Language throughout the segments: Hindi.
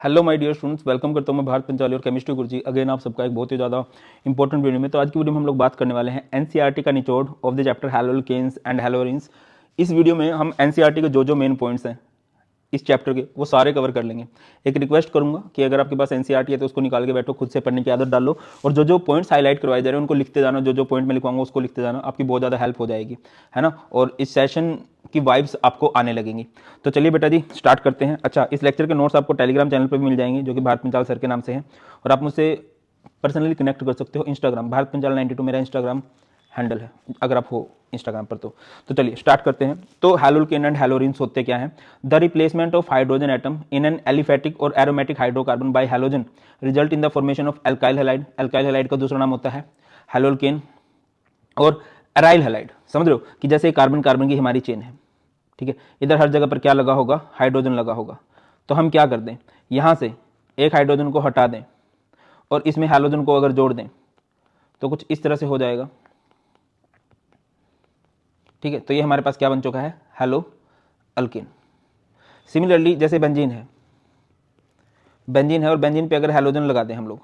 Hello my dear students, welcome करता हूँ मैं भारत पंचाली और केमिस्ट्री गुरुजी अगेन आप सबका एक बहुत ही ज़्यादा इंपॉर्टेंट वीडियो में। तो आज की वीडियो में हम लोग बात करने वाले हैं एनसीईआरटी का निचोड़ ऑफ द चैप्टर हैलोल्केन्स एंड हैलोरिन्स। इस वीडियो में हम एनसीईआरटी के जो मेन पॉइंट्स हैं इस चैप्टर के वो सारे कवर कर लेंगे। एक रिक्वेस्ट करूंगा कि अगर आपके पास एनसीईआरटी है तो उसको निकाल के बैठो, खुद से पढ़ने की आदत डालो और जो पॉइंट्स हाईलाइट करवाए जा रहे हैं उनको लिखते जाना, जो पॉइंट मैं लिखवाऊंगा उसको लिखते जाना, आपकी बहुत ज़्यादा हेल्प हो जाएगी, है ना। और इस सेशन की वाइब्स आपको आने लगेंगी। तो चलिए बेटा जी स्टार्ट करते हैं। अच्छा, इस लेक्चर के नोट्स आपको टेलीग्राम चैनल पर भी मिल जाएंगे जो कि भारत पंचाल सर के नाम से है, और आप मुझसे पर्सनली कनेक्ट कर सकते हो। इंस्टाग्राम भारत पंचाल 92 मेरा इंस्टाग्राम हैंडल है अगर आप हो इंस्टाग्राम पर। तो चलिए स्टार्ट करते हैं। तो हैलोल्केन एंड हैलोरिन्स होते क्या हैं? The replacement of hydrogen atom in an aliphatic और aromatic hydrocarbon by halogen result in the formation of alkyl halide. Alkyl halide का दूसरा नाम होता है हैलोल्केन और एराइल हैलाइड। समझ रहे हो कि जैसे कार्बन कार्बन की हमारी चेन है, ठीक है, इधर हर जगह पर क्या लगा होगा? हाइड्रोजन लगा होगा। तो हम क्या कर दें, यहां से एक हाइड्रोजन को हटा दें और इसमें हैलोजन को अगर जोड़ दें तो कुछ इस तरह से हो जाएगा, ठीक है। तो ये हमारे पास क्या बन चुका है? Hello alkane. सिमिलरली जैसे बेंजीन है, बेंजीन है और बेंजीन पे अगर हैलोजन लगा दें हम लोग,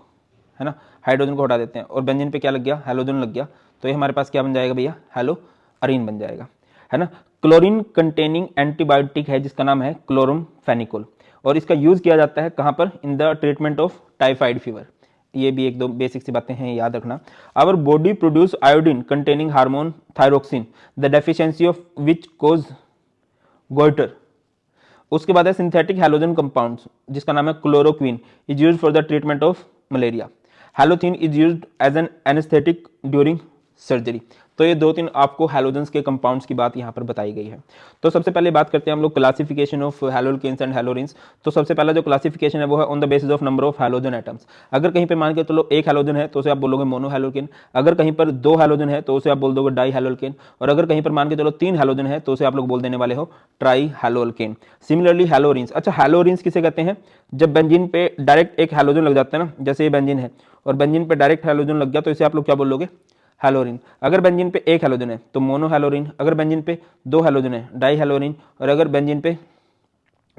है ना, हाइड्रोजन को हटा देते हैं और बेंजीन पे क्या लग गया? हैलोजन लग गया। तो ये हमारे पास क्या बन जाएगा भैया? हेलो अरीन बन जाएगा, है ना। क्लोरीन कंटेनिंग एंटीबायोटिक है जिसका नाम है क्लोरमफेनिकोल, और इसका यूज किया जाता है कहां पर? In the treatment of typhoid fever. ये भी एक दो बेसिक सी बातें हैं, याद रखना। Our body produce iodine containing hormone thyroxine the deficiency of which cause goitre. उसके बाद है सिंथेटिक हैलोजन कंपाउंड्स जिसका नाम है chloroquine, is used for the treatment of malaria. Halothane is used as an anaesthetic during surgery. तो ये दो तीन आपको हैलोजन्स के कंपाउंड्स की बात यहाँ पर बताई गई है। तो सबसे पहले बात करते हैं हम लोग क्लासिफिकेशन ऑफ हैलोल्केन्स एंड हैलोरिन्स। तो सबसे पहला जो क्लासिफिकेशन है वो है on the basis of number of halogen atoms. अगर कहीं पे मान के चलो एक हैलोजन है तो उसे आप बोलोगे मोनो हैलोकेन, अगर कहीं पर दो हैलोजन है तो उसे आप बोल दोगे डाई हैलोल्केन, और अगर कहीं पर मान के चलो तीन हैलोजन है तो उसे आप लोग बोल देने वाले हो ट्राई हैलोल्केन। सिमिलरली हैलोरिन्स, अच्छा हैलोरिन्स किसे कहते हैं? जब बेंजीन पे डायरेक्ट एक हैलोजन लग जाता है ना, जैसे ये बेंजीन है और बेंजीन पे डायरेक्ट हैलोजन लग गया तो इसे आप लोग क्या बोलोगे? हैलोरिन। अगर बेंजीन पे एक हैलोजन है तो मोनो हैलोरिन, अगर बेंजीन पे दो हैलोजन है डाई हैलोरिन, और अगर बेंजीन पे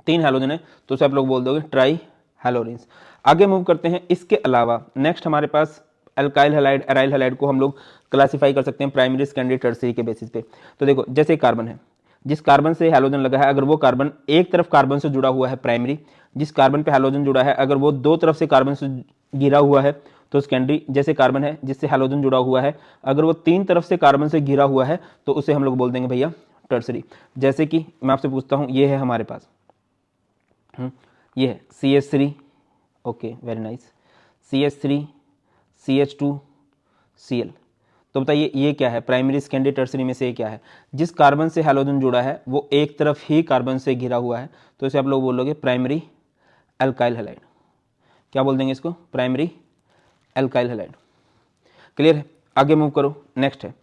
तीन हैलोजन है तो उसे आप लोग बोल दोगे ट्राई हैलोरिन्स। आगे मूव करते हैं। इसके अलावा नेक्स्ट हमारे पास अल्काइल हैलाइड, एराइल हैलाइड को हम लोग क्लासिफाई कर सकते हैं प्राइमरी, सेकेंडरी, टर्सरी के बेसिस पे। तो देखो जैसे कार्बन है, जिस कार्बन से हैलोजन लगा है अगर वो कार्बन एक तरफ कार्बन से जुड़ा हुआ है प्राइमरी, जिस कार्बन पे हैलोजन जुड़ा है अगर वो दो तरफ से कार्बन से घिरा हुआ है तो सेकेंडरी। जैसे कार्बन है जिससे हैलोजन जुड़ा हुआ है अगर वो तीन तरफ से कार्बन से घिरा हुआ है तो उसे हम लोग बोल देंगे भैया टर्सरी। जैसे कि मैं आपसे पूछता हूं, ये है हमारे पास, ये है CH3, okay very nice, CH3 CH2 Cl। तो बताइए ये क्या है? प्राइमरी, सेकेंडरी, टर्सरी में से ये क्या है? जिस कार्बन से हैलोजन जुड़ा है वो एक तरफ ही कार्बन से घिरा हुआ है तो इसे आप लोग बोलोगे प्राइमरी अल्काइल हैलाइड। क्या बोल देंगे इसको? Primary alkyl halide. क्लियर है? आगे मूव करो। नेक्स्ट है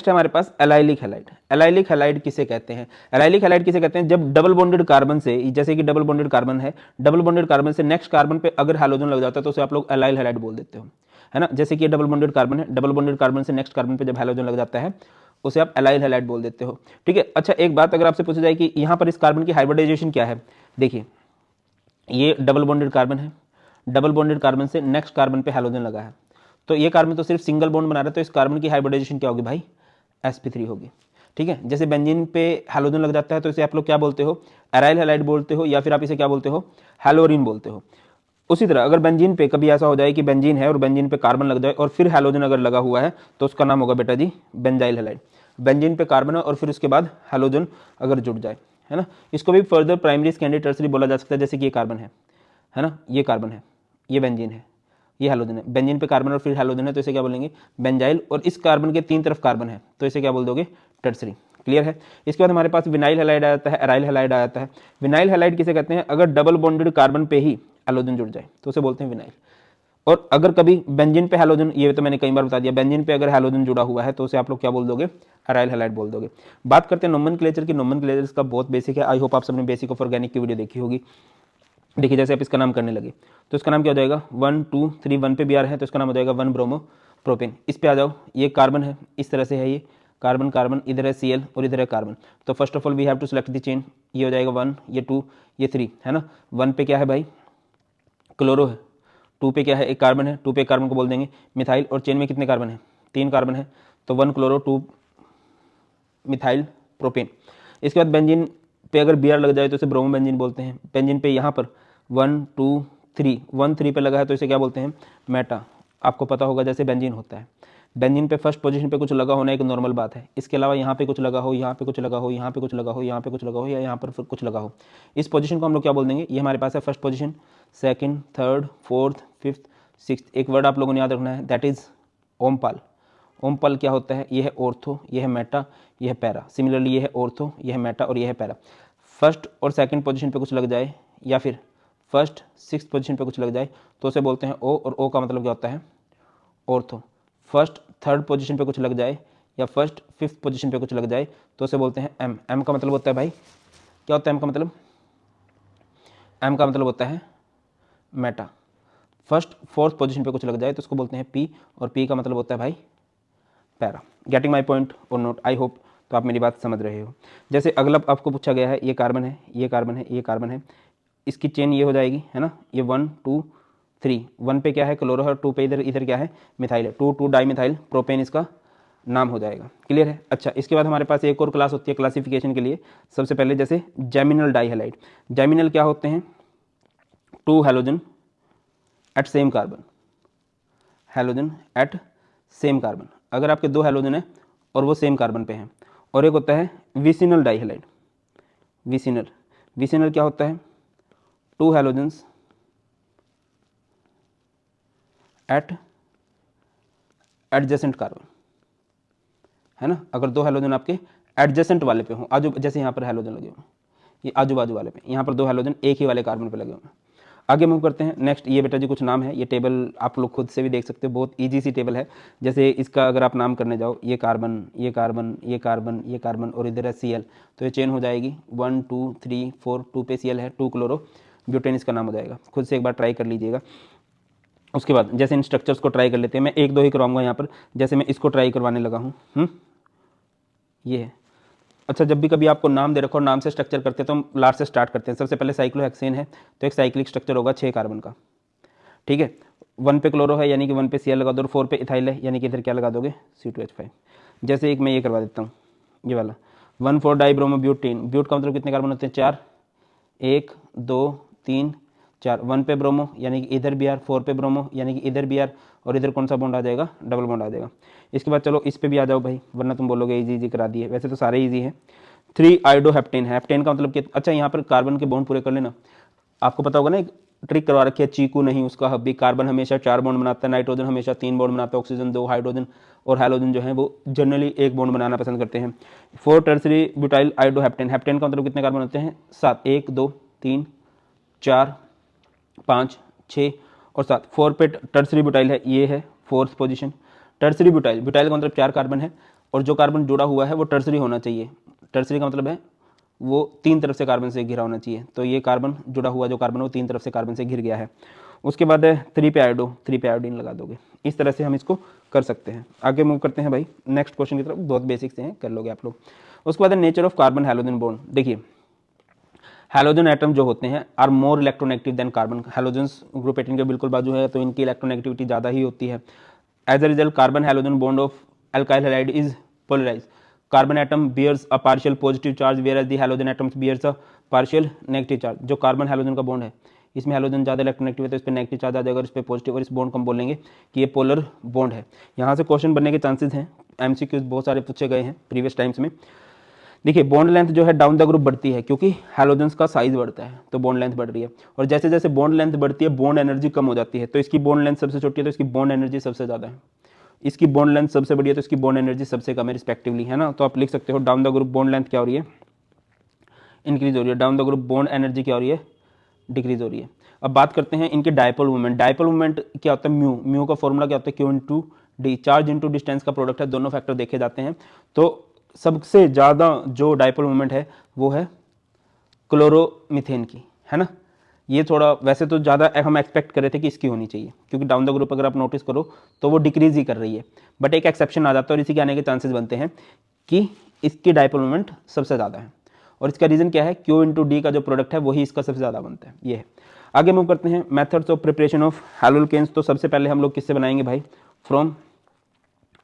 हमारे पास एलाइलिक हैलाइड। एलाइलिक हैलाइड किसे कहते हैं? एलाइलिक हैलाइड किसे कहते हैं? जब डबल बॉन्डेड कार्बन से, जैसे कि डबल बॉन्डेड कार्बन है, डबल बॉन्डेड कार्बन से नेक्स्ट कार्बन पे अगर हैलोजन लग जाता है तो उसे आप लोग एलाइल हैलाइड बोल देते हो, है ना। जैसे कि डबल बॉन्डेड कार्बन है, डबल बॉन्डेड कार्बन से नेक्स्ट कार्बन पे जब हैलोजन लग जाता है उसे आप एलाइल हैलाइड बोल देते हो, ठीक है। अच्छा एक बात अगर आपसे पूछी जाए कि यहाँ पर इस कार्बन की हाइब्रिडाइजेशन क्या है, देखिए ये डबल बॉन्डेड कार्बन है, डबल बॉन्डेड कार्बन से नेक्स्ट कार्बन पे हैलोजन लगा है, तो ये कार्बन तो सिर्फ सिंगल बॉन्ड बना रहा है, तो इस कार्बन की हाइब्रिडाइजेशन क्या होगी भाई? sp3 होगी, ठीक है। जैसे बेंजीन पे हैलोजन लग जाता है तो इसे आप लोग क्या बोलते हो? एराइल हैलाइड बोलते हो, या फिर आप इसे क्या बोलते हो? हैलोरिन बोलते हो। उसी तरह अगर बेंजीन पे कभी ऐसा हो जाए कि बेंजीन है और बेंजीन पे कार्बन लग जाए और फिर हैलोजन अगर लगा हुआ है तो उसका नाम होगा बेटा जी बेंजाइल हैलाइड। बेंजीन पे कार्बन है और फिर उसके बाद हैलोजन अगर जुड़ जाए, है ना। इसको भी फर्दर प्राइमरी, सेकेंडरी, टर्सरी बोला जा सकता है। जैसे कि ये कार्बन है ना, ये कार्बन है, ये बेंजीन है, ये हैलोजन है, बेंजीन पे कार्बन और फिर हैलोजन है तो इसे क्या बोलेंगे? बेंजाइल। और इस कार्बन के तीन तरफ कार्बन है तो इसे क्या बोल दोगे? टर्सरी। क्लियर है? इसके बाद हमारे पास विनाइल हैलाइड आ जाता है, एराइल हैलाइड आ जाता है। विनाइल हैलाइड किसे कहते हैं? अगर डबल बॉन्डेड कार्बन पे ही हैलोजन जुड़ जाए तो उसे बोलते हैं विनाइल। और अगर कभी बेंजीन पे हैलोजन, ये तो मैंने कई बार बता दिया, बेंजीन पे अगर हैलोजन जुड़ा हुआ है तो उसे आप लोग क्या बोल दोगे? एराइल हैलाइड बोल दोगे। बात करते हैं नोमेनक्लेचर की। नोमेनक्लेचर इसका बहुत बेसिक है, आई होप आप सबने बेसिक ऑफ ऑर्गेनिक की वीडियो देखी होगी। देखिए जैसे आप इसका नाम करने लगे तो इसका नाम क्या हो जाएगा? 1 2 3, 1 पे भी आ रहा है तो इसका नाम हो जाएगा 1 ब्रोमो प्रोपेन। इस पे आ जाओ, ये कार्बन है, इस तरह से है, ये कार्बन कार्बन, इधर है Cl और इधर है कार्बन। तो first of all we have to select the chain. ये हो जाएगा 1, ये 2, ये 3, है ना। 1 पे क्या है भाई? क्लोरो है, 2 पे क्या है, एक कार्बन है, 2 पे एक कार्बन को बोल देंगे मिथाइल, और चेन में कितने कार्बन है, 3 कार्बन है, तो 1 क्लोरो 2 मिथाइल प्रोपेन। इसके बाद बेंजीन पे अगर Br लग जाए तो इसे ब्रोमो बेंजीन बोलते हैं। बेंजीन पे यहाँ पर 1 2 3 1 3 पे लगा है तो इसे क्या बोलते हैं, मेटा। आपको पता होगा जैसे बेंजीन होता है, बेंजीन पे फर्स्ट पोजीशन पे कुछ लगा होना एक नॉर्मल बात है। इसके अलावा यहाँ पे कुछ लगा हो, यहाँ पे कुछ लगा हो, यहाँ पे कुछ लगा हो, यहाँ पे कुछ लगा हो, या यहाँ पर फिर कुछ लगा हो, इस पोजीशन को हम लोग क्या बोल देंगे, ये हमारे पास है first position, second, third, fourth, fifth, sixth. एक वर्ड आप लोगों ने याद रखना है, दैट इज ओमपाल। ओमपाल क्या होता है, ये है ऑर्थो, ये है मेटा, ये है पैरा। सिमिलरली ये है ऑर्थो, ये है मेटा और ये है पैरा। फर्स्ट और सेकंड पोजीशन पे कुछ लग जाए या फिर फर्स्ट सिक्स्थ पोजीशन पे कुछ लग जाए तो उसे बोलते हैं ओ, और ओ का मतलब क्या होता है, ऑर्थो। फर्स्ट थर्ड पोजीशन पे कुछ लग जाए या फर्स्ट फिफ्थ पोजीशन पे कुछ लग जाए तो उसे बोलते हैं एम। एम का मतलब होता है भाई, क्या होता है एम का मतलब, एम का मतलब होता है मेटा। फर्स्ट फोर्थ पोजीशन पे कुछ लग जाए तो उसको बोलते हैं पी, और पी का मतलब होता है भाई पैरा। गेटिंग माई पॉइंट और नोट, आई होप तो आप मेरी बात समझ रहे हो। जैसे अगला आपको पूछा गया है, ये कार्बन है, ये कार्बन है, ये कार्बन है, इसकी चेन ये हो जाएगी, है ना, ये 1 2 3, 1 पे क्या है क्लोरो है, 2 पे इधर क्या है मिथाइल है, 2 डाई मिथाइल प्रोपेन इसका नाम हो जाएगा। क्लियर है। अच्छा, इसके बाद हमारे पास एक और क्लास होती है क्लासिफिकेशन के लिए। सबसे पहले जैसे जैमिनल डाइहैलाइड। जैमिनल क्या होते हैं, 2 halogen at same carbon, halogen at same carbon. अगर आपके 2 हैलोजन है और वो सेम कार्बन पे हैं। और एक होता है विसिनल डाइहैलाइड। विसिनल, विसिनल क्या होता है, 2 हैलोजन्स एट एडजेसेंट कार्बन, है ना। अगर 2 हैलोजन आपके एडजेसेंट वाले पे हों, आजू, जैसे यहाँ पर हैलोजन लगे हुए, ये आजू बाजू वाले पे, यहाँ पर 2 हैलोजन एक ही वाले कार्बन पे लगे हुए हैं। आगे मूव करते हैं। नेक्स्ट, ये बेटा जी कुछ नाम है, ये टेबल आप लोग खुद से भी देख सकते हो, बहुत इजी सी टेबल है। जैसे इसका अगर आप नाम करने जाओ, ये कार्बन, ये कार्बन, ये कार्बन, ये कार्बन और इधर है Cl, तो ये चेन हो जाएगी 1 2 3 4, 2 पे Cl है, 2 क्लोरो ब्यूटेन इसका नाम हो जाएगा। खुद से एक बार ट्राई कर लीजिएगा। उसके बाद जैसे इन स्ट्रक्चर्स को ट्राई कर लेते हैं, मैं 1 2 ही करवाऊंगा यहाँ पर। जैसे मैं इसको ट्राई करवाने लगा हूँ, ये है। अच्छा, जब भी कभी आपको नाम दे रखो और नाम से स्ट्रक्चर करते हैं तो हम लास्ट से स्टार्ट करते हैं। सबसे पहले साइक्लोहेक्सेन है तो एक साइक्लिक स्ट्रक्चर होगा 6 कार्बन का, ठीक है। 1 पे क्लोरो है यानी कि 1 पे Cl लगा दो, और 4 पे इथाइल है यानी कि इधर क्या लगा दोगे, C2H5। जैसे एक मैं ये करवा देता हूँ, ये वाला 1,4 डाइब्रोमोब्यूटेन। ब्यूट का मतलब कितने कार्बन होते हैं, 4, 1 2 3 4। 1 पे ब्रोमो यानी कि इधर Br, 4 पे ब्रोमो यानी कि इधर Br, और इधर कौन सा बॉन्ड आ जाएगा, डबल बॉन्ड आ जाएगा। इसके बाद चलो इस पे भी आ जाओ भाई, वरना तुम बोलोगे इजी इजी करा दिए, वैसे तो सारे इजी हैं। 3 आयोडोहेप्टेन है। हेप्टेन का मतलब अच्छा, यहाँ पर कार्बन के बॉन्ड पूरे कर लेना। आपको पता होगा ना, एक ट्रिक करवा रखी है, चीकू नहीं उसका हब्बी। कार्बन हमेशा 4 बॉन्ड बनाता है, नाइट्रोजन हमेशा 3 बॉन्ड बनाता है, ऑक्सीजन 2, हाइड्रोजन और हैलोजन जो है वो जनरली 1 बॉन्ड बनाना पसंद करते हैं। 4 टर्सरी ब्यूटाइल आयोडोहेप्टेन। हेप्टेन का मतलब कितने कार्बन होते हैं, 7, 1 2 3 4 5 6 और 7। 4 पे टर्सरी ब्यूटाइल है, ये है 4th position. Tertiary butyl, butyl का मतलब 4 कार्बन है और जो कार्बन जुड़ा हुआ है वो टर्सरी होना चाहिए। टर्सरी का मतलब है वो 3 तरफ से कार्बन से घिरा होना चाहिए, तो ये कार्बन जुड़ा हुआ जो कार्बन है वो 3 तरफ से कार्बन से घिर गया है। उसके बाद है 3 पे आयोडो, 3 पे आयोडीन लगा दोगे। इस तरह से हम इसको कर सकते हैं। आगे मूव करते हैं भाई नेक्स्ट क्वेश्चन की तरफ, बहुत बेसिक से हैं, कर लोगे आप लोग। उसके बाद है nature of carbon halogen bond. देखिए, हैलोजन एटम जो होते हैं are more electronegative than carbon. Halogens group 18 के बिल्कुल बाजू है तो इनकी इलेक्ट्रोनेगेटिविटी ज़्यादा ही होती है। As a result carbon halogen bond of alkyl halide is polarized. Carbon atom bears a partial positive charge whereas the halogen atoms bears a partial negative charge. जो कार्बन हैलोजन का बॉन्ड है इसमें हैलोजन ज़्यादा इलेक्ट्रोनेगेटिव है तो इस पर नेगेटिव चार्ज आ जाएगा और इस पर पॉजिटिव, और इस बॉन्ड को हम बोलेंगे कि ये पोलर बॉन्ड है। यहाँ से क्वेश्चन बनने के चांसेस हैं, एमसीक्यूज बहुत सारे पूछे गए हैं प्रीवियस टाइम्स में। देखिए, बॉन्ड लेंथ जो है डाउन द ग्रुप बढ़ती है क्योंकि हैलोजन्स का साइज बढ़ता है तो बॉन्ड लेंथ बढ़ रही है, और जैसे जैसे बॉन्ड लेंथ बढ़ती है बॉन्ड एनर्जी कम हो जाती है। तो इसकी बॉन्ड लेंथ सबसे छोटी है तो इसकी बॉन्ड एनर्जी सबसे ज़्यादा है, इसकी बॉन्ड लेंथ सबसे बड़ी है तो इसकी बॉन्ड एनर्जी सबसे कम है रिस्पेक्टिवली, है ना। तो आप लिख सकते हो down the group bond length क्या हो रही है, इंक्रीज हो रही है, down the group bond energy क्या हो रही है, डिक्रीज हो रही है। अब बात करते हैं इनके डायपोल मूवमेंट। डायपोल मूवमेंट क्या होता है, म्यू, म्यू का फॉर्मूला क्या होता है, Q into D, charge into distance का प्रोडक्ट है, दोनों फैक्टर देखे जाते हैं। तो सबसे ज़्यादा जो डायपोल मूवमेंट है वो है क्लोरोमीथेन की, है ना। ये थोड़ा वैसे तो ज़्यादा हम एक्सपेक्ट कर रहे थे कि इसकी होनी चाहिए क्योंकि डाउन द ग्रुप अगर आप नोटिस करो तो वो डिक्रीज ही कर रही है, बट एक एक्सेप्शन आ जाता है और इसी के आने के चांसेस बनते हैं कि इसकी डायपोल मोमेंट सबसे ज़्यादा है। और इसका रीज़न क्या है, क्यू इंटू डी का जो प्रोडक्ट है वही इसका सबसे ज़्यादा बनता है, ये है। आगे मूव करते हैं मेथड्स ऑफ प्रिपरेशन ऑफ हैलोल्केन्स। तो सबसे पहले हम लोग किससे बनाएंगे भाई, फ्रॉम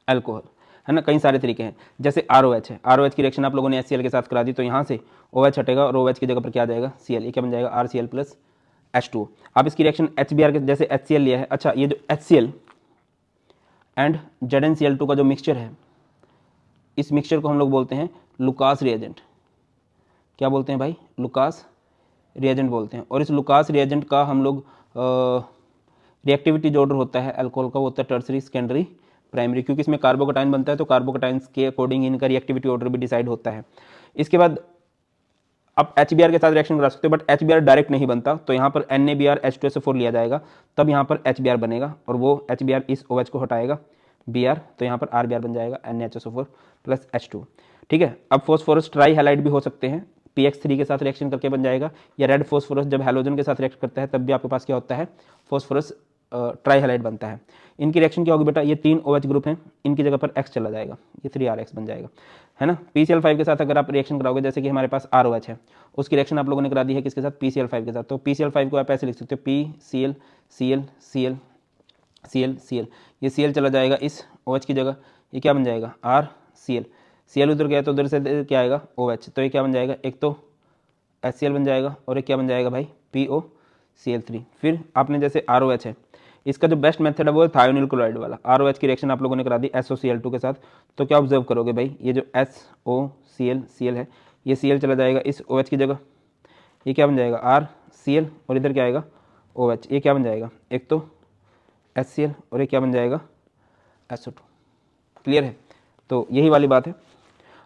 अल्कोहल, है ना। कई सारे तरीके हैं, जैसे ROH है, ROH की रिएक्शन आप लोगों ने HCl के साथ करा दी, तो यहाँ से OH हटेगा और OH की जगह पर क्या आ जाएगा, Cl, ये क्या बन जाएगा, RCl प्लस H2O। आप इसकी रिएक्शन HBr के जैसे HCl लिया है, अच्छा ये जो HCl एंड ZnCl2 का जो मिक्सचर है, इस मिक्सचर को हम लोग बोलते हैं लुकास रिएजेंट। क्या बोलते हैं भाई, लुकास रिएजेंट बोलते हैं। और इस लुकास रिएजेंट का हम लोग रिएक्टिविटी जो ऑर्डर होता है अल्कोहल का, वो होता है टर्सरी, सेकेंडरी, प्राइमरी, क्योंकि इसमें कार्बोकटाइन बनता है, तो कार्बोकटाइन्स के अकॉर्डिंग इनका रिएक्टिविटी ऑर्डर भी डिसाइड होता है। इसके बाद आप HBr के साथ रिएक्शन करा सकते हो, बट HBr डायरेक्ट नहीं बनता, तो यहाँ पर NaBr H2SO4 लिया जाएगा, तब यहाँ पर HBr बनेगा, और वो HBr इस OH को हटाएगा Br, तो यहाँ पर RBr बन जाएगा NaHSO4 प्लस H2। ठीक है। अब फॉस्फोरस ट्राई हैलाइड भी हो सकते हैं, PX3 के साथ रिएक्शन करके बन जाएगा, या रेड फॉस्फोरस जब हैलोजन के साथ रिएक्ट करता है तब भी आपके पास क्या होता है, फॉस्फोरस ट्राई हैलाइड बनता है। इनकी रिएक्शन क्या होगी बेटा, ये 3 OH ग्रुप हैं, इनकी जगह पर X चला जाएगा, ये 3RX बन जाएगा, है ना। PCl5 के साथ अगर आप रिएक्शन कराओगे, जैसे कि हमारे पास ROH है, उसकी रिएक्शन आप लोगों ने करा दी है किसके साथ, PCl5 के साथ, तो PCl5 को आप ऐसे लिख सकते हो PCl Cl Cl Cl Cl, ये Cl चला जाएगा इस OH की जगह, ये क्या बन जाएगा, RCl, Cl उधर गया तो उधर से क्या आएगा, OH, तो ये क्या बन जाएगा, एक तो HCl बन जाएगा और एक क्या बन जाएगा भाई, POCl3। फिर आपने जैसे ROH है, इसका जो बेस्ट मेथड है वो है थायोनिल क्लोराइड वाला। ROH की रिएक्शन आप लोगों ने करा दी SOCl2 के साथ, तो क्या ऑब्जर्व करोगे भाई, ये जो SOCl है, ये Cl चला जाएगा इस OH की जगह, ये क्या बन जाएगा, RCl, और इधर क्या आएगा, OH, ये क्या बन जाएगा, एक तो HCl और एक क्या बन जाएगा, SO2। क्लियर है। तो यही वाली बात है,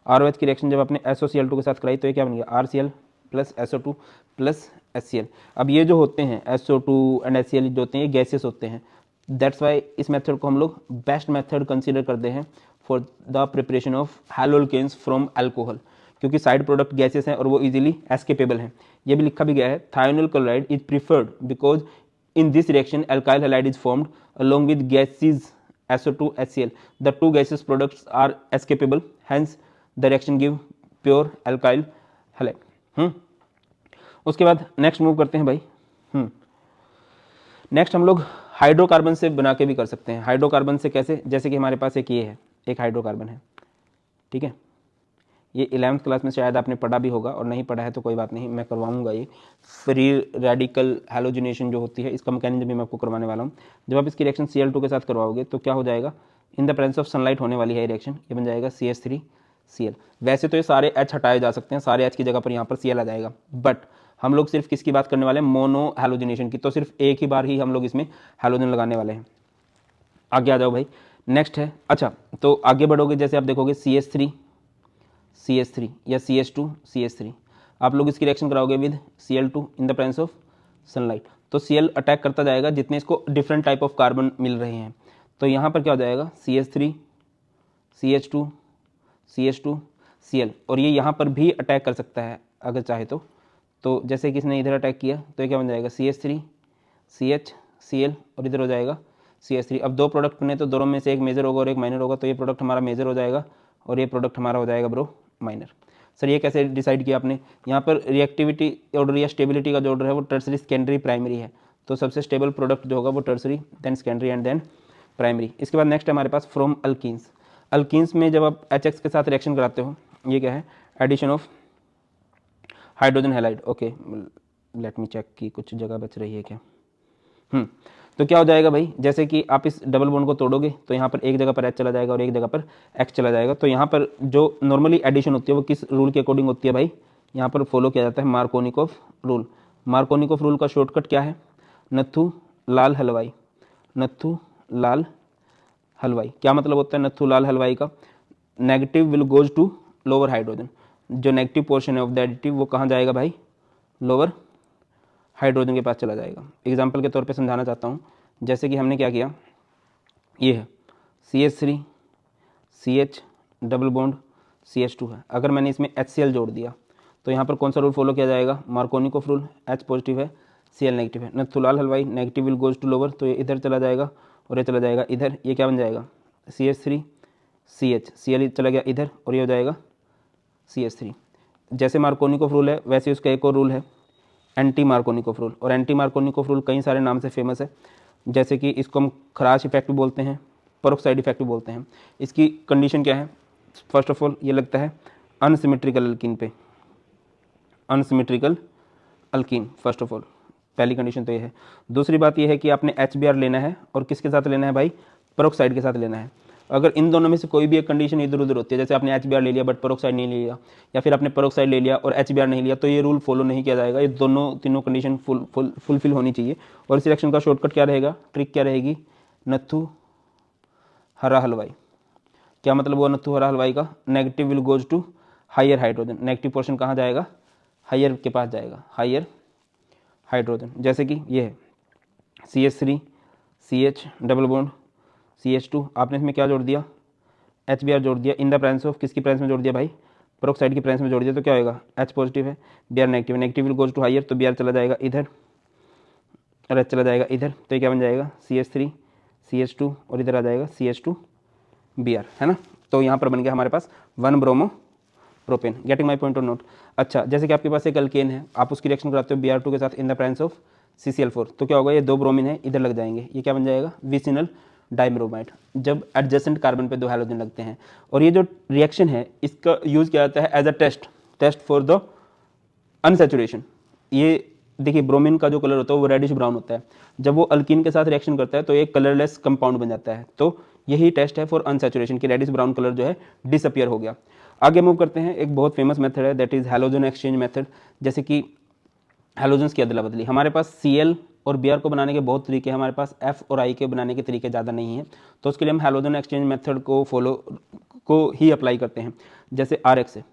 ROH की रिएक्शन जब आपने SOCl2 के साथ कराई, तो ये क्या बन गया, RCl plus SO2 plus HCl। अब ये जो होते हैं SO2 एंड HCl जो होते हैं, ये गैसेस होते हैं, दैट्स वाई इस मेथड को हम लोग बेस्ट मेथड कंसीडर करते हैं for the preparation of haloalkanes from alcohol, क्योंकि साइड प्रोडक्ट गैसेस हैं और वो इजीली एस्केपेबल हैं। ये भी लिखा भी गया है, thionyl chloride is preferred because in this reaction alkyl halide is formed along with gases SO2 HCl. The two gaseous products are escapable, hence the reaction give pure alkyl halide। उसके बाद नेक्स्ट मूव करते हैं भाई। नेक्स्ट हम लोग हाइड्रोकार्बन से बना के भी कर सकते हैं। हाइड्रोकार्बन से कैसे, जैसे कि हमारे पास एक ये है, एक हाइड्रोकार्बन है, ठीक है, ये 11th क्लास में शायद आपने पढ़ा भी होगा, और नहीं पढ़ा है तो कोई बात नहीं, मैं करवाऊंगा। ये फ्री रेडिकल हैलोजिनेशन जो होती है, इसका मैकेनिज्म भी मैं आपको करवाने वाला हूँ। जब आप इसकी रिएक्शन Cl2 के साथ करवाओगे तो क्या हो जाएगा, इन द प्रेजेंस ऑफ सनलाइट होने वाली है ये रिएक्शन, ये बन जाएगा CH3Cl। वैसे तो ये सारे H हटाए जा सकते हैं, सारे H की जगह पर यहाँ पर Cl आ जाएगा, बट हम लोग सिर्फ किसकी बात करने वाले हैं, मोनो हैलोजिनेशन की, तो सिर्फ एक ही बार ही हम लोग इसमें हैलोजन लगाने वाले हैं। आगे आ जाओ भाई, नेक्स्ट है, अच्छा तो आगे बढ़ोगे, जैसे आप देखोगे CH3 या CH2 आप लोग इसकी रिएक्शन कराओगे with Cl2 in the presence of sunlight, तो Cl अटैक करता जाएगा जितने इसको डिफरेंट टाइप ऑफ कार्बन मिल रहे हैं, तो यहाँ पर क्या हो जाएगा, CH3 CH2 Cl, और ये यहाँ पर भी अटैक कर सकता है अगर चाहे तो जैसे कि इसने इधर अटैक किया, तो ये क्या बन जाएगा, CH3 CH Cl, और इधर हो जाएगा CH3। अब दो प्रोडक्ट बने तो दोनों में से एक मेजर होगा और एक माइनर होगा, तो ये प्रोडक्ट हमारा मेजर हो जाएगा और ये प्रोडक्ट हमारा हो जाएगा ब्रो माइनर। सर ये कैसे डिसाइड किया आपने, यहाँ पर रिएक्टिविटी ऑर्डर या स्टेबिलिटी का जो ऑर्डर है वो टर्सरी, सेकेंडरी, प्राइमरी है, तो सबसे स्टेबल प्रोडक्ट जो होगा वो tertiary, then secondary and then primary. इसके बाद नेक्स्ट है हमारे पास फ्रॉम अल्कीन्स। अल्कीन्स में जब आप HX के साथ रिएक्शन कराते हो, ये क्या है, addition of hydrogen halide. Okay, let me check कि कुछ जगह बच रही है क्या। तो क्या हो जाएगा भाई, जैसे कि आप इस डबल बॉन्ड को तोड़ोगे तो यहाँ पर एक जगह पर H चला जाएगा और एक जगह पर X चला जाएगा, तो यहाँ पर जो नॉर्मली एडिशन होती है वो किस रूल के अकॉर्डिंग होती है भाई, यहाँ पर फॉलो किया जाता है मार्कोनिकोफ रूल। मार्कोनिकोफ रूल का शॉर्टकट क्या है, नथु लाल हलवाई। नथु लाल हलवाई क्या मतलब होता है, नथु लाल हलवाई का, negative will goes to lower hydrogen, जो नेगेटिव पोर्शन है ऑफ द एडिटिव वो कहाँ जाएगा भाई, लोअर हाइड्रोजन के पास चला जाएगा। एग्जाम्पल के तौर पे समझाना चाहता हूँ, जैसे कि हमने क्या किया, ये है CH3 CH double bond CH2 है, अगर मैंने इसमें HCl जोड़ दिया तो यहाँ पर कौन सा रूल फॉलो किया जाएगा, मार्कोनिकोफ रूल। H पॉजिटिव है Cl नेगेटिव है, Nathulal Halwai, negative will goes to lower, तो ये इधर चला जाएगा और ये चला जाएगा इधर, ये क्या बन जाएगा, CH3 CH, Cl चला गया इधर और ये हो जाएगा CH3। जैसे मार्कोनिकोफ रूल है वैसे उसका एक और रूल है, एंटी मार्कोनिकोफ रूल। और एंटी मार्कोनिकोफ रूल कई सारे नाम से फेमस है, जैसे कि इसको हम खराश इफेक्ट भी बोलते हैं, पेरोक्साइड इफेक्ट भी बोलते हैं। इसकी कंडीशन क्या है? फर्स्ट ऑफ ऑल ये लगता है अनसिमेट्रिकल अल्कीन पे, unsymmetrical alkyne first of all, पहली कंडीशन तो ये है। दूसरी बात ये है कि आपने HBr लेना है और किसके साथ लेना है भाई? पेरोक्साइड के साथ लेना है। अगर इन दोनों में से कोई भी एक कंडीशन इधर उधर होती है, जैसे आपने HBr ले लिया बट पेरोक्साइड नहीं लिया, या फिर आपने पेरोक्साइड ले लिया और HBr नहीं लिया, तो ये रूल फॉलो नहीं किया जाएगा। ये दोनों तीनों कंडीशन फुलफिल होनी चाहिए। और इस रिएक्शन का शॉर्टकट क्या रहेगा, ट्रिक क्या रहेगी? नत्थु हरा हलवाई। क्या मतलब हुआ नत्थु हरा हलवाई का? Negative will goes to higher hydrogen, negative portion कहाँ जाएगा? हायर के पास जाएगा, हायर हाइड्रोजन। जैसे कि ये है CH3 CH double bond CH2, आपने इसमें क्या जोड़ दिया? HBr जोड़ दिया, इन द प्रेजेंस ऑफ, किसकी प्रेजेंस में जोड़ दिया भाई? पेरोक्साइड की प्रेजेंस में जोड़ दिया, तो क्या होगा? H पॉजिटिव है, Br नेगेटिव है, negative will goes to higher, तो Br चला जाएगा इधर और H चला जाएगा इधर, तो ये क्या बन जाएगा? CH3 CH2 और इधर आ जाएगा CH2 Br, है ना। तो यहाँ पर बन गया हमारे पास 1 bromo propane. Getting my point और नोट। अच्छा, जैसे कि आपके पास एक अल्केन है, आप उसकी रिएक्शन कराते हो Br2 के साथ इन द प्रेजेंस ऑफ CCl4, तो क्या होगा? ये 2 ब्रोमीन है, इधर लग जाएंगे, ये क्या बन जाएगा? Vicinal dibromide. जब एडजेसेंट कार्बन पे 2 हैलोजन लगते हैं, और ये जो रिएक्शन है इसका यूज किया जाता है as a test for the unsaturation. ये देखिए, ब्रोमीन का जो कलर होता है वो रेडिश ब्राउन होता है, जब वो अल्कीन के साथ रिएक्शन करता है तो एक कलरलेस कंपाउंड बन जाता है। तो यही टेस्ट है फॉर अनसैचुरेशन की, रेडिश ब्राउन कलर जो है डिसअपियर हो गया। आगे मूव करते हैं, एक बहुत फेमस मेथड है, that is halogen exchange method. जैसे कि हैलोजन्स की अदला बदली, हमारे पास Cl और Br को बनाने के बहुत तरीके हैं, हमारे पास F और I के बनाने के तरीके ज़्यादा नहीं हैं, तो उसके लिए हम हैलोजन एक्सचेंज मेथड को ही अप्लाई करते हैं। जैसे RX है,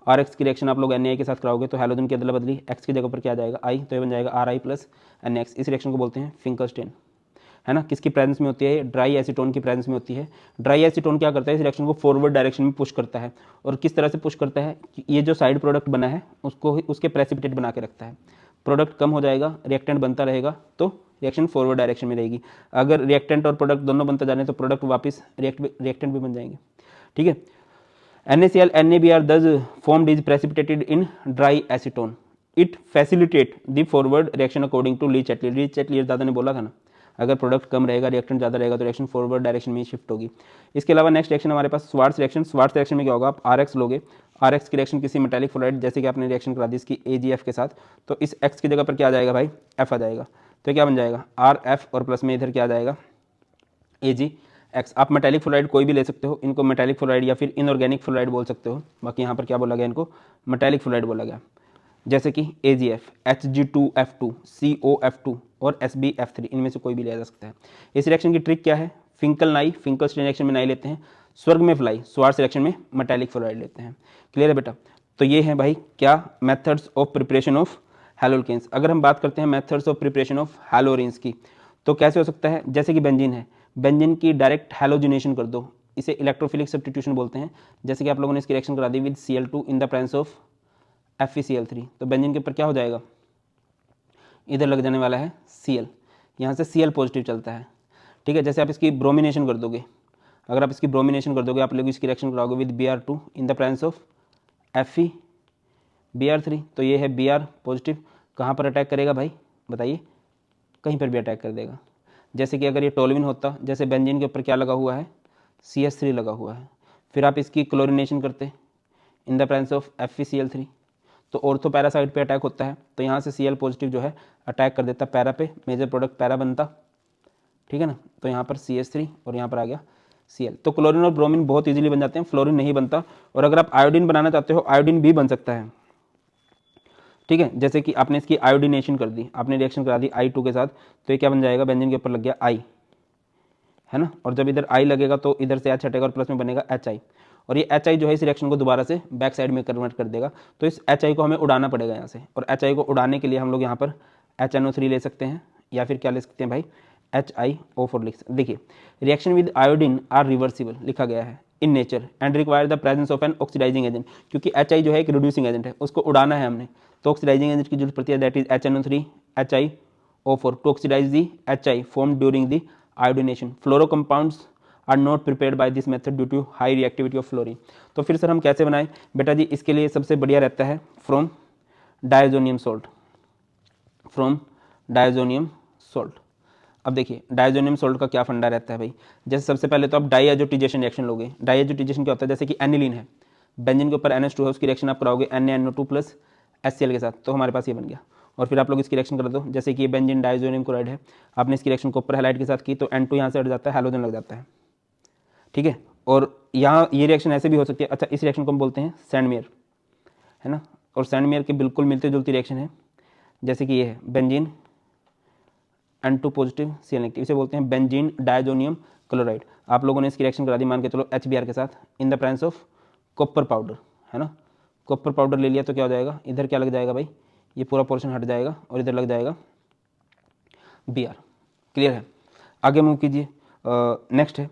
RX की रिएक्शन आप लोग Na के साथ कराओगे तो हैलोजन की अदला बदली, X की जगह पर क्या आ जाएगा? I, तो ये बन जाएगा Ri प्लस NX। इस रिएक्शन को बोलते हैं फिंकलस्टेन, है ना। किसकी प्रेजेंस में होती है? ड्राई एसीटोन की प्रेजेंस में होती है। ड्राई एसीटोन क्या करता है? इस रिएक्शन को फॉरवर्ड डायरेक्शन में पुश करता है। और किस तरह से पुश करता है? ये जो साइड प्रोडक्ट बना है उसको उसके प्रेसिपिटेट बना के रखता है। प्रोडक्ट कम हो जाएगा, रिएक्टेंट बनता रहेगा, तो रिएक्शन फॉरवर्ड डायरेक्शन में रहेगी। अगर रिएक्टेंट और प्रोडक्ट दोनों बनते जा रहे हैं तो प्रोडक्ट वापस रिएक्टेंट भी बन जाएंगे, ठीक है। NaCl NaBr thus formed is precipitated in dry acetone. It facilitate the forward reaction according to Lee Chatelier दादा ने बोला था ना, अगर प्रोडक्ट कम रहेगा, रिएक्टेंट ज़्यादा रहेगा, तो रिएक्शन फॉरवर्ड डायरेक्शन में शिफ्ट होगी। इसके अलावा नेक्स्ट रिएक्शन हमारे पास स्वार्ट्स रिएक्शन। स्वार्ट्स रिएक्शन में क्या होगा? आप RX लोगे, RX की रिएक्शन किसी मेटालिक फ्लोराइड, जैसे कि आपने रिएक्शन करा दी इसकी AgF के साथ, तो इस X की जगह पर क्या आ जाएगा भाई? F आ जाएगा, तो क्या बन जाएगा? RF और प्लस में इधर क्या आ जाएगा? AgX। आप मेटालिक फ्लोराइड कोई भी ले सकते हो, इनको मेटालिक फ्लोराइड या फिर इनऑर्गेनिक फ्लोराइड बोल सकते हो, बाकी यहाँ पर क्या बोला गया? इनको मेटालिक फ्लोराइड बोला गया। जैसे कि AgF, Hg2F2, COF2 और SbF3, इनमें से कोई भी लिया जा सकता है। इस रिएक्शन की ट्रिक क्या है? फिंकलस्टीन रिएक्शन में नाई लेते हैं, स्वर्ग में फ्लाई, स्वार्ट्स रिएक्शन में मेटालिक फ्लोराइड लेते हैं। क्लियर है बेटा? तो ये है भाई क्या? Methods of preparation of haloalkanes. अगर हम बात करते हैं methods of preparation of haloarenes की, तो कैसे हो सकता है? जैसे कि बेंजीन है, बेंजीन की डायरेक्ट हैलोजिनेशन कर दो, इसे इलेक्ट्रोफिलिक सब्स्टिट्यूशन बोलते हैं। जैसे कि आप लोगों ने इसकी रिएक्शन करा दी with Cl2 in the presence of FeCl3, तो बेंजीन के ऊपर क्या हो जाएगा? इधर लग जाने वाला है Cl, यहाँ से Cl पॉजिटिव चलता है, ठीक है। जैसे आप इसकी ब्रोमिनेशन कर दोगे, अगर आप इसकी ब्रोमिनेशन कर दोगे, आप लोग इसकी रिएक्शन कराओगे with Br2 in the presence of FeBr3, तो ये है Br पॉजिटिव, कहाँ पर अटैक करेगा भाई? बताइए, कहीं पर भी अटैक कर देगा। जैसे कि अगर ये टोलुइन होता, जैसे बेंजीन के ऊपर क्या लगा हुआ है? CH3 लगा हुआ है, फिर आप इसकी क्लोरिनेशन करते इन द प्रेजेंस ऑफ FeCl3, तो ऑर्थो पैरा साइड पे अटैक होता है, तो यहाँ से Cl पॉजिटिव जो है अटैक कर देता पैरा पे, मेजर प्रोडक्ट पैरा बनता, ठीक है ना। तो यहाँ पर CH3 और यहाँ पर आ गया Cl, तो क्लोरीन और ब्रोमीन बहुत इजीली बन जाते हैं, फ्लोरीन नहीं बनता। और अगर आप आयोडीन बनाना चाहते हो, आयोडीन भी बन सकता है, ठीक है। जैसे कि आपने इसकी आयोडीनेशन कर दी, आपने रिएक्शन करा दी I2 के साथ, तो ये क्या बन जाएगा? बेंजीन के ऊपर लग गया I, है ना। और जब इधर I लगेगा तो इधर से H हटेगा और प्लस में बनेगा HI, और ये HI जो है इस रिएक्शन को दोबारा से बैक साइड में कन्वर्ट कर देगा। तो इस HI को हमें उड़ाना पड़ेगा यहाँ से, और HI को उड़ाने के लिए हम लोग यहाँ पर HNO3 ले सकते हैं, या फिर क्या ले सकते हैं भाई? HiO4 लिख सकते। देखिए, reaction with iodine are reversible लिखा गया है in nature and require the presence of an oxidizing agent, क्योंकि HI जो है एक रिड्यूसिंग एजेंट है, उसको उड़ाना है हमने, तो ऑक्सीडाइजिंग एजेंट की जरूरत पड़ती है, that is HNO3 HiO4 to oxidize the HI form during the iodination. Fluoro compounds are not prepared by this method due to high reactivity of fluorine. तो फिर सर हम कैसे बनाएं? बेटा जी, इसके लिए सबसे बढ़िया रहता है from diazonium salt. From diazonium salt. अब देखिए डायजोनियम सोल्ट का क्या फंडा रहता है भाई, जैसे सबसे पहले तो आप डाईएजोटिजेशन रिएक्शन लोगे। डाईएजोटिजेशन क्या होता है, जैसे कि एनिलीन है, बेंजीन के ऊपर NH2 है, उसकी रिएक्शन आप कराओगे NaNO2 प्लस HCl के साथ, तो हमारे पास ये बन गया। और फिर आप लोग इसकी रिएक्शन कर दो, जैसे कि ये बेंजीन डायजोनियम क्लोराइड है, आपने इसकी रिएक्शन कॉपर हैलाइड के साथ की तो N2 यहाँ से हट जाता है, हैलोजन लग जाता है, ठीक है। और यहाँ ये रिएक्शन ऐसे भी हो सकती है। अच्छा, इस रिएक्शन को हम बोलते हैं सैंडमेयर, है ना। और सैंडमेयर के बिल्कुल मिलती जुलती रिएक्शन है, जैसे कि ये है benzene N2 positive Cl negative, इसे बोलते हैं बेंजीन डायजोनियम क्लोराइड। आप लोगों ने इसकी रिएक्शन करा दी मान के चलो HBr के साथ इन the presence of copper powder, है ना। कॉपर पाउडर ले लिया तो क्या हो जाएगा, इधर क्या लग जाएगा भाई, ये पूरा पोर्शन हट जाएगा और इधर लग जाएगा Br। क्लियर है, आगे मूव कीजिए। नेक्स्ट है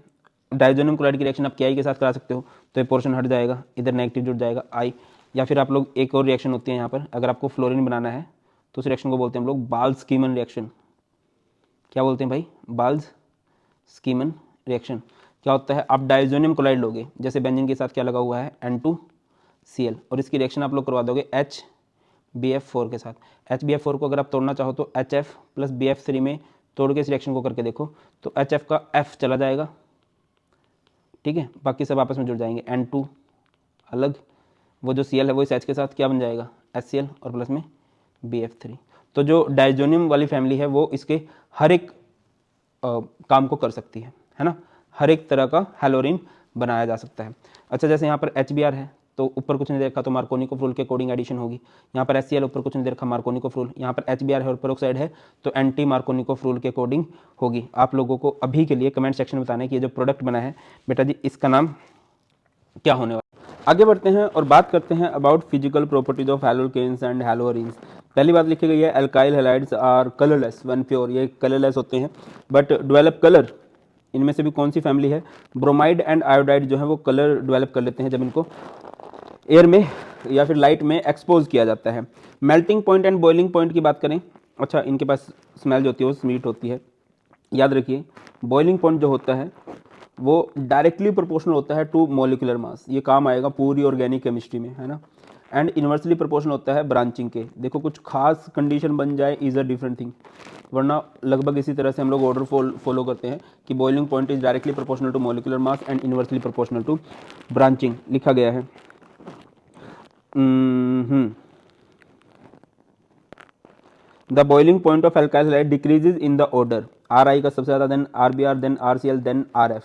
डायजोनियम क्लोराइड की रिएक्शन आप Ki के साथ करा सकते हो, तो ये पोर्शन हट जाएगा, इधर नेगेटिव जुड़ जाएगा I। या फिर आप लोग एक और रिएक्शन होती है यहाँ पर, अगर आपको फ्लोरीन बनाना है तो उस रिएक्शन को बोलते हैं हम लोग बाल्ज-स्कीमन रिएक्शन। क्या बोलते हैं भाई, बाल्ज-स्कीमन रिएक्शन। क्या होता है, आप डायजोनियम क्लोराइड लोगे, जैसे बेंजीन के साथ क्या लगा हुआ है N2Cl, और इसकी रिएक्शन आप लोग करवा दोगे HBF4 के साथ। HBF4 को अगर आप तोड़ना चाहो तो HF प्लस BF3 में तोड़ के इस रिएक्शन को करके देखो, तो HF का F चला जाएगा, ठीक है, बाकी सब आपस में जुड़ जाएंगे, N2 अलग, वो जो Cl है वो इस H के साथ क्या बन जाएगा HCl और प्लस में BF3। तो जो डायजोनियम वाली फैमिली है वो इसके हर एक काम को कर सकती है ना, हर एक तरह का हैलोरिन बनाया जा सकता है। अच्छा, जैसे यहाँ पर HBr है तो ऊपर कुछ नहीं देखा तो मार्कोनिकोव रूल के अकॉर्डिंग एडिशन होगी। यहाँ पर HCl ऊपर कुछ नहीं देखा मार्कोनिकोव रूल, यहाँ पर HBr है और पेरोक्साइड है तो एंटी मार्कोनिकोव रूल के अकॉर्डिंग होगी। आप लोगों को अभी के लिए कमेंट सेक्शन में बताना है कि ये जो प्रोडक्ट बना है बेटा जी इसका नाम क्या होने वाला है। आगे बढ़ते हैं और बात करते हैं about physical properties of haloalkanes and haloarenes. पहली बात लिखी गई है alkyl halides are colourless when pure, ये कलरलेस होते हैं बट डेवलप कलर। इनमें से भी कौन सी फैमिली है, ब्रोमाइड एंड आयोडाइड जो है वो कलर डेवलप कर लेते हैं जब इनको एयर में या फिर लाइट में एक्सपोज किया जाता है। Melting point and boiling point की बात करें, अच्छा इनके पास स्मेल जो होती है वो स्वीट होती है, याद रखिए। बॉइलिंग पॉइंट जो होता है वो डायरेक्टली प्रोपोर्शनल होता है टू मॉलिक्यूलर मास, ये काम आएगा पूरी ऑर्गेनिक केमिस्ट्री में, है ना। एंड इन्वर्सली प्रोपोर्शनल होता है ब्रांचिंग के। देखो कुछ खास कंडीशन बन जाए इज अ डिफरेंट थिंग, वरना लगभग इसी तरह से हम लोग ऑर्डर फॉलो करते हैं कि boiling point is directly proportional to molecular mass and inversely proportional to branching, लिखा गया है। The boiling point of alkyl halide decreases in the order, Ri का सबसे ज़्यादा, then RBr, then RCl, then RF।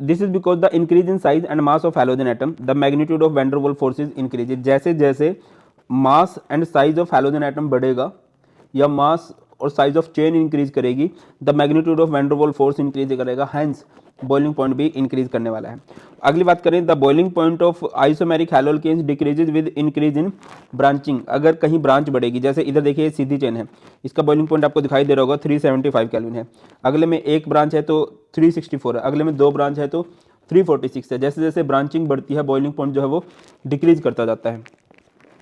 This is because the increase in size and mass of halogen atom the magnitude of van der Waals forces increases. जैसे जैसे mass and size of halogen atom बढ़ेगा या मास और साइज ऑफ चेन इंक्रीज करेगी, the magnitude of van der Waals force increase करेगा, हैंस बॉइलिंग पॉइंट भी इंक्रीज करने वाला है। अगली बात करें, the boiling point of isomeric haloalkanes decreases with increase in branching. अगर कहीं ब्रांच बढ़ेगी, जैसे इधर देखिए सीधी चेन है, इसका बॉइलिंग पॉइंट आपको दिखाई दे रहा होगा 375 केल्विन है, अगले में एक ब्रांच है तो 364 है, अगले में दो ब्रांच है तो 346 है। जैसे जैसे ब्रांचिंग बढ़ती है बॉइलिंग पॉइंट जो है वो डिक्रीज करता जाता है।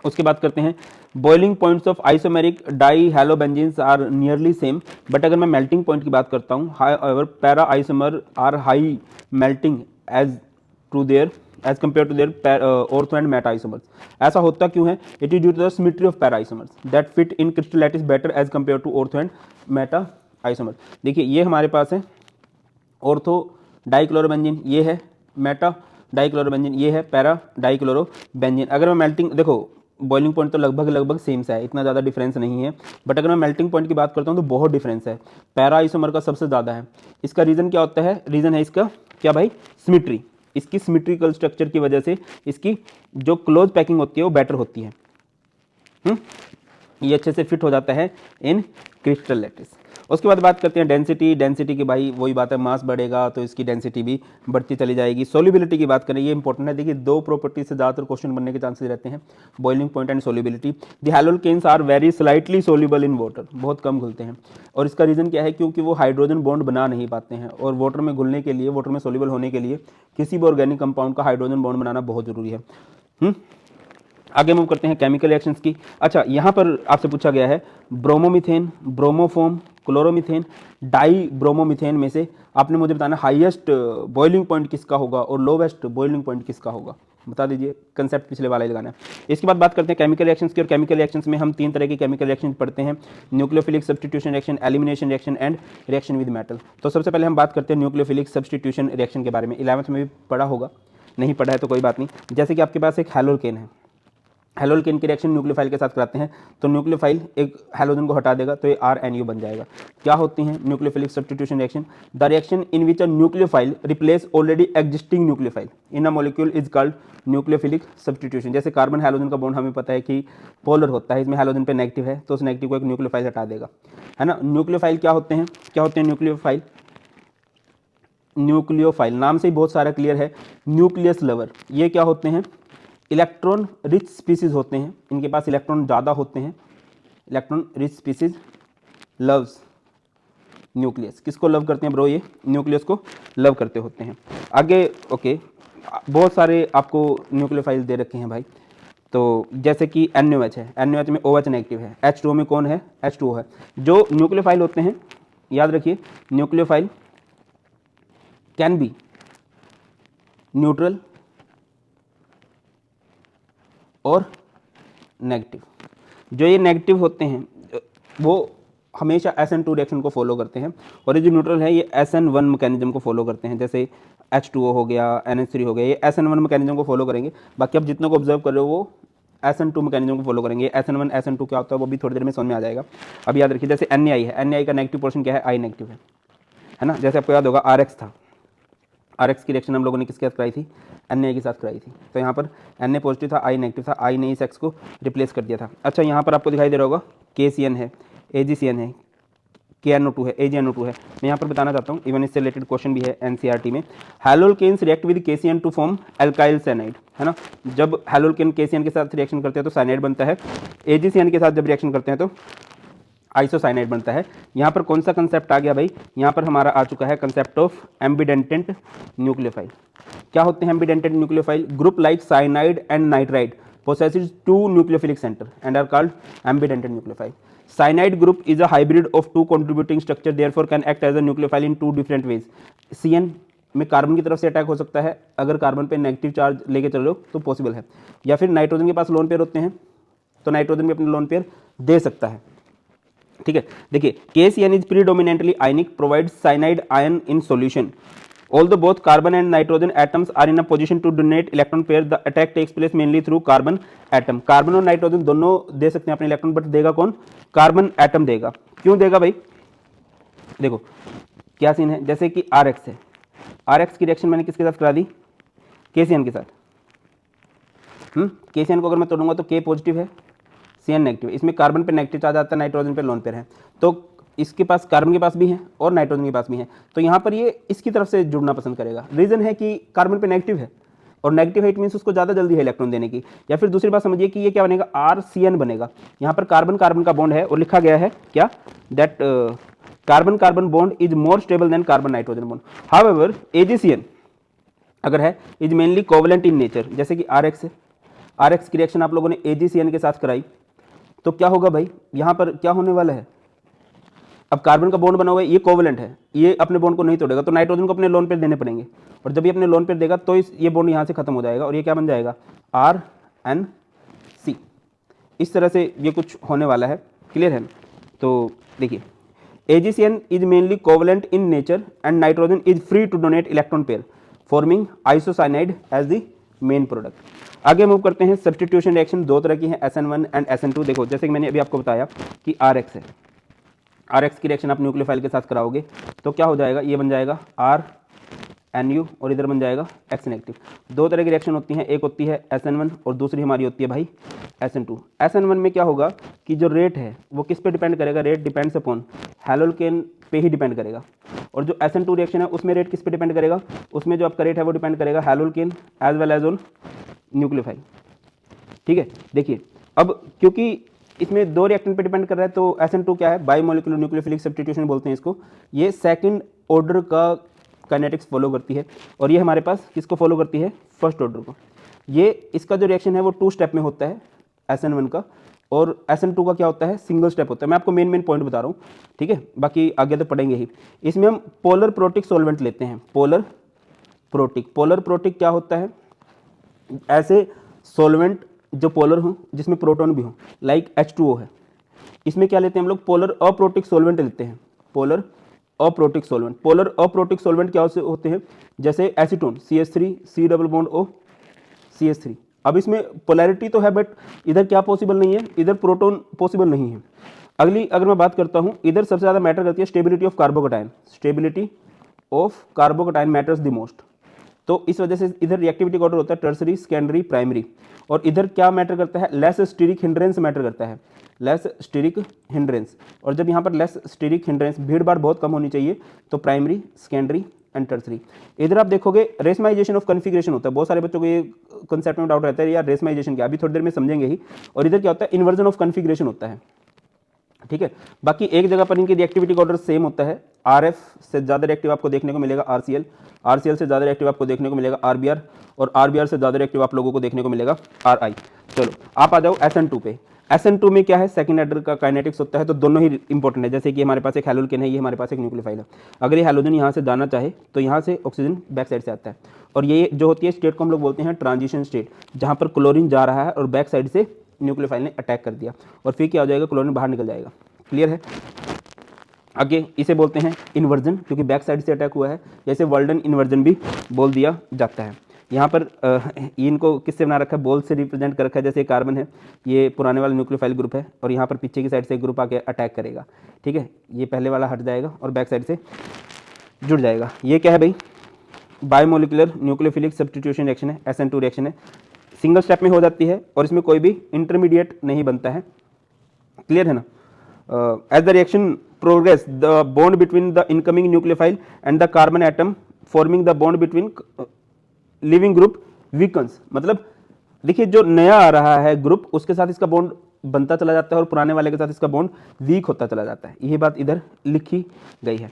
उसके बाद करते हैं boiling points of isomeric dihalobenzenes are nearly same, but अगर मैं मेल्टिंग पॉइंट की बात करता हूँ, however para isomer are high melting as compare to their ortho and meta isomers. ऐसा होता क्यों है, it is due to the symmetry of para isomers that fit in crystal lattice better as compare to ortho and meta isomers. देखिए ये हमारे पास है ऑर्थो डाइक्लोरोबेंजीन, ये है मेटा डाइक्लोरोबेंजीन, ये है पैरा डाइक्लोरोबेंजीन। अगर मैं मेल्टिंग, देखो बॉइलिंग पॉइंट तो लगभग सेम सा है, इतना ज़्यादा डिफरेंस नहीं है, बट अगर मैं मेल्टिंग पॉइंट की बात करता हूँ तो बहुत डिफरेंस है, पैरा आइसोमर का सबसे ज़्यादा है। इसका रीज़न क्या होता है, रीज़न है इसका क्या भाई, सिमेट्री। इसकी सिमेट्रिकल स्ट्रक्चर की वजह से इसकी जो क्लोज पैकिंग होती है वो बेटर होती है, ये अच्छे से फिट हो जाता है इन क्रिस्टल लैटिस। उसके बाद बात करते हैं डेंसिटी की, भाई वही बात है, मास बढ़ेगा तो इसकी डेंसिटी भी बढ़ती चली जाएगी। सोल्यूबिलिटी की बात करें, ये इंपॉर्टेंट है, देखिए दो प्रॉपर्टी से ज़्यादातर क्वेश्चन बनने के चांसेस रहते हैं, boiling point and solubility. The haloalkanes are very slightly soluble in water, बहुत कम घुलते हैं, और इसका रीज़न क्या है, क्योंकि वो हाइड्रोजन बॉन्ड बना नहीं पाते हैं, और वाटर में घुलने के लिए, वाटर में सोल्यूबल होने के लिए किसी भी ऑर्गेनिक कंपाउंड का हाइड्रोजन बॉन्ड बनाना बहुत जरूरी है। आगे मूव करते हैं केमिकल रिएक्शंस की। अच्छा, यहाँ पर आपसे पूछा गया है ब्रोमोमीथेन, ब्रोमोफोम, क्लोरोमीथेन, डाई ब्रोमोमीथेन में से आपने मुझे बताना हाईएस्ट बॉइलिंग पॉइंट किसका होगा और लोवेस्ट बॉइलिंग पॉइंट किसका होगा। बता दीजिए, कंसेप्ट पिछले वाला ही लगाना है। इसके बाद बात करते हैं केमिकल रिएक्शंस की, और केमिकल रिएक्शंस में हम 3 तरह की केमिकल रिएक्शन पढ़ते हैं, nucleophilic substitution reaction, elimination reaction and reaction with metal. तो सबसे पहले हम बात करते हैं न्यूक्लियोफिलिक सब्स्टिट्यूशन रिएक्शन के बारे में। 11th में भी पढ़ा होगा, नहीं पढ़ा है तो कोई बात नहीं। जैसे कि आपके पास एक हैलोकेन है, हैलोकेन की रिएक्शन न्यूक्लियोफाइल के साथ कराते हैं, तो न्यूक्लियोफाइल एक हैलोजन को हटा देगा तो ये RNU बन जाएगा। क्या होती है nucleophilic substitution reaction? The reaction in which a nucleophile replace already existing nucleophile in a molecule is called nucleophilic substitution. जैसे कार्बन हैलोजन का बॉन्ड हमें पता है कि पोलर होता है, इसमें हैलोजन पे नेगेटिव है, तो उस नेगेटिव को एक न्यूक्लियोफाइल हटा देगा, है ना। न्यूक्लियोफाइल क्या होते हैं? न्यूक्लियोफाइल, न्यूक्लियोफाइल नाम से ही बहुत सारा क्लियर है। न्यूक्लियस लवर, ये क्या होते हैं? इलेक्ट्रॉन रिच स्पीसीज होते हैं, इनके पास इलेक्ट्रॉन ज़्यादा होते हैं। Electron rich species loves nucleus. किसको लव करते हैं ब्रो? ये न्यूक्लियस को लव करते होते हैं। आगे ओके, बहुत सारे आपको न्यूक्लियोफाइल दे रखे हैं भाई। तो जैसे कि NaOH है, NaOH में OH नेगेटिव है, H2O में कौन है? H2O है। जो न्यूक्लियोफाइल होते हैं, याद रखिए, न्यूक्लियोफाइल कैन बी न्यूट्रल और नेगेटिव। जो ये नेगेटिव होते हैं वो हमेशा SN2 रिएक्शन को फॉलो करते हैं, और ये जो न्यूट्रल है ये SN1 मैकेनिज्म को फॉलो करते हैं। जैसे H2O हो गया, NH3 हो गया, ये SN1 मैकेनिज्म को फॉलो करेंगे। बाकी आप जितनों को ऑब्जर्व कर रहे हो वो SN2 मैकेनिज्म को फॉलो करेंगे। SN1 SN2 क्या होता है वो भी थोड़ी देर में समझ में आ जाएगा। अब याद रखिए, जैसे NaI है, NaI का नेगेटिव पोर्शन क्या है? I नेगेटिव है ना। जैसे आपको याद होगा RX था, RX की रिएक्शन हम लोगों ने किसके साथ कराई थी? Na के साथ कराई थी। तो यहाँ पर Na पॉजिटिव था, I नेगेटिव था, I ने इस X को रिप्लेस कर दिया था। अच्छा, यहाँ पर आपको दिखाई दे रहा होगा KCN है, AgCN है, KNO2 है, AgNO2 है। मैं यहाँ पर बताना चाहता हूँ, इवन इससे रिलेटेड क्वेश्चन भी है NCERT में। Haloalkanes react with KCN to form alkyl cyanide, है ना। जब हैलोकेन KCN के साथ रिएक्शन करते हैं तो साइनाइड बनता है, AgCN के साथ जब रिएक्शन करते हैं तो आइसोसाइनाइड बनता है। यहाँ पर कौन सा कंसेप्ट आ गया भाई? यहाँ पर हमारा आ चुका है कंसेप्ट ऑफ एम्बिडेंटेंट न्यूक्लियोफाइल। क्या होते हैं ambidentate nucleophile? Group like cyanide and nitride possesses two nucleophilic center and are called ambidentate nucleophile. Cyanide group is a hybrid of two contributing structure, therefore can act as a nucleophile in two different ways. CN में कार्बन की तरफ से अटैक हो सकता है, अगर कार्बन पे नेगेटिव चार्ज लेके चल रहे हो तो पॉसिबल है, या फिर नाइट्रोजन के पास लोन पेयर होते हैं तो नाइट्रोजन भी अपने लोन पेयर दे सकता है। ठीक है, देखिए KCN is predominantly ionic, provide cyanide ion in solution. Although both carbon and nitrogen atoms are in a position to donate electron pair, the attack takes place mainly through carbon atom. Carbon और नाइट्रोजन दोनों दे सकते हैं अपने इलेक्ट्रॉन, बट देगा कौन? कार्बन एटम देगा। क्यों देगा भाई? देखो क्या सीन है, जैसे कि RX है, RX की रिएक्शन मैंने किसके साथ करा दी? KCN के साथ। KCN को अगर मैं तोड़ूंगा तो K पॉजिटिव है, CN नेगेटिव। इसमें कार्बन पे नेगेटिव चार्ज आता है, नाइट्रोजन पे लोन पेयर है, तो इसके पास कार्बन के पास भी है और नाइट्रोजन के पास भी है, तो यहाँ पर ये इसकी तरफ से जुड़ना पसंद करेगा। रीजन है कि कार्बन पे नेगेटिव है, और नेगेटिव है इट मीन्स उसको ज़्यादा जल्दी है इलेक्ट्रॉन देने की। या फिर दूसरी बात समझिए कि ये क्या बनेगा? RCN बनेगा। यहाँ पर कार्बन कार्बन का बॉन्ड है और लिखा गया है क्या? That carbon carbon bond is more stable then carbon nitrogen bond. However AgCN अगर है is mainly covalent in nature. जैसे कि RX है, RX की रिएक्शन आप लोगों ने AgCN के साथ कराई, तो क्या होगा भाई? यहाँ पर क्या होने वाला है? अब कार्बन का बॉन्ड बना हुआ है, ये कोवलेंट है, ये अपने बॉन्ड को नहीं तोड़ेगा, तो नाइट्रोजन को अपने लोन पेयर देने पड़ेंगे, और जब ये अपने लोन पेयर देगा तो ये बॉन्ड यहाँ से खत्म हो जाएगा और ये क्या बन जाएगा? RNC। इस तरह से ये कुछ होने वाला है, क्लियर है? तो देखिए AgCN is mainly covalent in nature and nitrogen is free to donate electron pair forming isocyanide as the main product. आगे मूव करते हैं। सब्स्टिट्यूशन रिएक्शन दो तरह की है, SN1 एंड SN2। देखो जैसे कि मैंने अभी आपको बताया कि RX है, RX की रिएक्शन आप न्यूक्लियोफाइल के साथ कराओगे तो क्या हो जाएगा? ये बन जाएगा RNU और इधर बन जाएगा X नेगेटिव। दो तरह की रिएक्शन होती हैं, एक होती है SN1 और दूसरी हमारी होती है भाई SN2। SN1 में क्या होगा कि जो रेट है वो किस पे डिपेंड करेगा? रेट डिपेंड्स अपॉन हैलोकेन पे ही डिपेंड करेगा। और जो SN2 रिएक्शन है उसमें रेट किस पे डिपेंड करेगा? उसमें जो आपका रेट है वो डिपेंड करेगा haloalkane as well as on nucleophile. ठीक है, देखिए अब क्योंकि इसमें दो रिएक्टेंट पे डिपेंड कर रहा है, तो SN2 क्या है? बायोमोलिकुलर न्यूक्लियोफिलिक सब्स्टिट्यूशन बोलते हैं इसको। ये सेकंड ऑर्डर का काइनेटिक्स फॉलो करती है, और ये हमारे पास किसको फॉलो करती है? फर्स्ट ऑर्डर को। ये इसका जो रिएक्शन है वो 2 स्टेप में होता है SN1 का, और SN2 का क्या होता है? सिंगल स्टेप होता है। मैं आपको मेन पॉइंट बता रहा हूँ, ठीक है, बाकी आगे तो पढ़ेंगे ही। इसमें हम पोलर प्रोटिक सॉल्वेंट लेते हैं। पोलर प्रोटिक क्या होता है? ऐसे सॉल्वेंट जो पोलर हों जिसमें प्रोटॉन भी हो, लाइक H2O है, इसमें क्या लेते हैं हम लोग, पोलर अप्रोटिक सॉल्वेंट लेते हैं, polar aprotic solvent. Polar aprotic solvent क्या होते हैं, जैसे acetone CH3 C double bond O CH3। अब इसमें पोलैरिटी तो है बट इधर क्या पॉसिबल नहीं है, इधर प्रोटॉन पॉसिबल नहीं है। अगली अगर मैं बात करता हूं, इधर सबसे ज़्यादा मैटर करती है stability of carbocation, stability of carbocation matters the most. तो इस वजह से इधर रिएक्टिविटी का ऑर्डर होता है टर्सरी, सेकेंडरी, प्राइमरी। और इधर क्या मैटर करता है, लेस स्टीरिक हिंड्रेंस मैटर करता है, लेस स्टीरिक हिंड्रेंस। और जब यहाँ पर लेस स्टीरिक हिंड्रेंस, भीड़ भाड़ बहुत कम होनी चाहिए, तो प्राइमरी, सेकेंडरी एंड टर्सरी। इधर आप देखोगे रेसमाइजेशन ऑफ कन्फिग्रेशन होता है। बहुत सारे बच्चों को ये कंसेप्ट में डाउट रहता है यार रेसमाइजेशन क्या, अभी थोड़ी देर में समझेंगे ही। और इधर क्या होता है, इन्वर्जन ऑफ कन्फिग्रेशन होता है, ठीक है। बाकी एक जगह पर इनकी रिएक्टिविटी का ऑर्डर सेम होता है। RF से ज़्यादा रिएक्टिव आपको देखने को मिलेगा RCl, RCl से ज़्यादा रिएक्टिव आपको देखने को मिलेगा RBr, और RBr से ज़्यादा रिएक्टिव आप लोगों को देखने को मिलेगा RI। चलो आप आ जाओ SN2 पे। SN2 में क्या है, सेकंड ऑर्डर का काइनेटिक्स होता है, तो दोनों ही इंपॉर्टेंट है। जैसे कि हमारे पास एक हैलोजन है, ये हमारे पास एक न्यूक्लियोफाइल है। अगर ये हैलोजन यहाँ से जाना चाहे तो यहाँ से ऑक्सीजन बैक साइड से आता है, और ये जो होती है स्टेट को हम लोग बोलते हैं ट्रांजिशन स्टेट, जहाँ पर क्लोरीन जा रहा है और बैक साइड से न्यूक्लियोफाइल ने अटैक कर दिया, और फिर क्या हो जाएगा, क्लोरीन बाहर निकल जाएगा। क्लियर है। आगे इसे बोलते हैं इन्वर्जन, क्योंकि बैक साइड से अटैक हुआ है, जैसे वर्ल्डन इन्वर्जन भी बोल दिया जाता है। यहाँ पर इनको किससे बना रखा है, बॉल से रिप्रेजेंट कर रखा है। जैसे कार्बन है, ये पुराने वाला न्यूक्लियोफाइल ग्रुप है, और यहाँ पर पीछे की साइड से एक ग्रुप आके अटैक करेगा, ठीक है। ये पहले वाला हट जाएगा और बैक साइड से जुड़ जाएगा। ये क्या है भाई, बायोमोलिकुलर न्यूक्लियोफिलिक सब्स्टिट्यूशन रिएक्शन है, SN2 रिएक्शन है। सिंगल स्टेप में हो जाती है, और इसमें कोई भी इंटरमीडिएट नहीं बनता है। क्लियर है ना। As the reaction progress, the bond between the incoming nucleophile and the carbon atom forming the bond between living group weakens। मतलब देखिए जो नया आ रहा है ग्रुप, उसके साथ इसका बॉन्ड बनता चला जाता है, और पुराने वाले के साथ इसका बॉन्ड वीक होता चला जाता है। यही बात इधर लिखी गई है।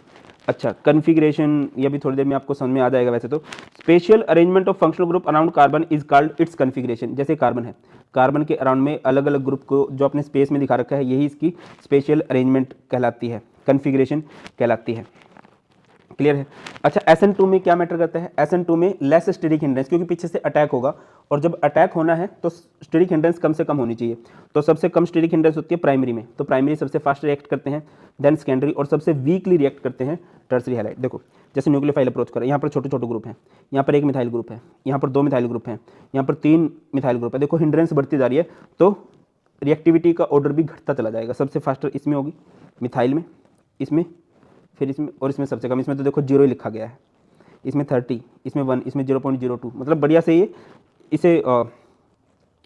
अच्छा, कन्फिग्रेशन ये भी थोड़ी देर में आपको समझ में आ जाएगा। वैसे तो special arrangement of functional group around carbon is called its configuration. जैसे कार्बन है, कार्बन के अराउंड में अलग अलग ग्रुप को जो अपने स्पेस में दिखा रखा है, यही इसकी स्पेशल अरेंजमेंट कहलाती है, कन्फिग्रेशन कहलाती है। क्लियर है। अच्छा, SN2 में क्या मैटर करता है, SN2 में लेस स्टेरिक हिंड्रेंस, क्योंकि पीछे से अटैक होगा, और जब अटैक होना है तो स्टेरिक हिंड्रेंस कम से कम होनी चाहिए। तो सबसे कम स्टेरिक हिंड्रेंस होती है प्राइमरी में, तो प्राइमरी सबसे फास्ट रिएक्ट करते हैं, देन सेकेंडरी, और सबसे वीकली रिएक्ट करते हैं टर्सरी हैलाइड। देखो जैसे न्यूक्लियोफाइल अप्रोच करें, यहाँ पर छोटे छोटे ग्रुप हैं, यहाँ पर एक मिथाइल ग्रुप है, यहाँ पर 2 मिथाइल ग्रुप हैं, यहाँ पर 3 मिथाइल ग्रुप है। देखो हिंड्रेंस बढ़ती जा रही है, तो रिएक्टिविटी का ऑर्डर भी घटता चला जाएगा। सबसे फास्ट इसमें होगी, मिथाइल में, इसमें, फिर इसमें, और इसमें सबसे कम। इसमें तो देखो 0 ही लिखा गया है, इसमें 30, इसमें 1, इसमें 0.02। मतलब बढ़िया से ये इसे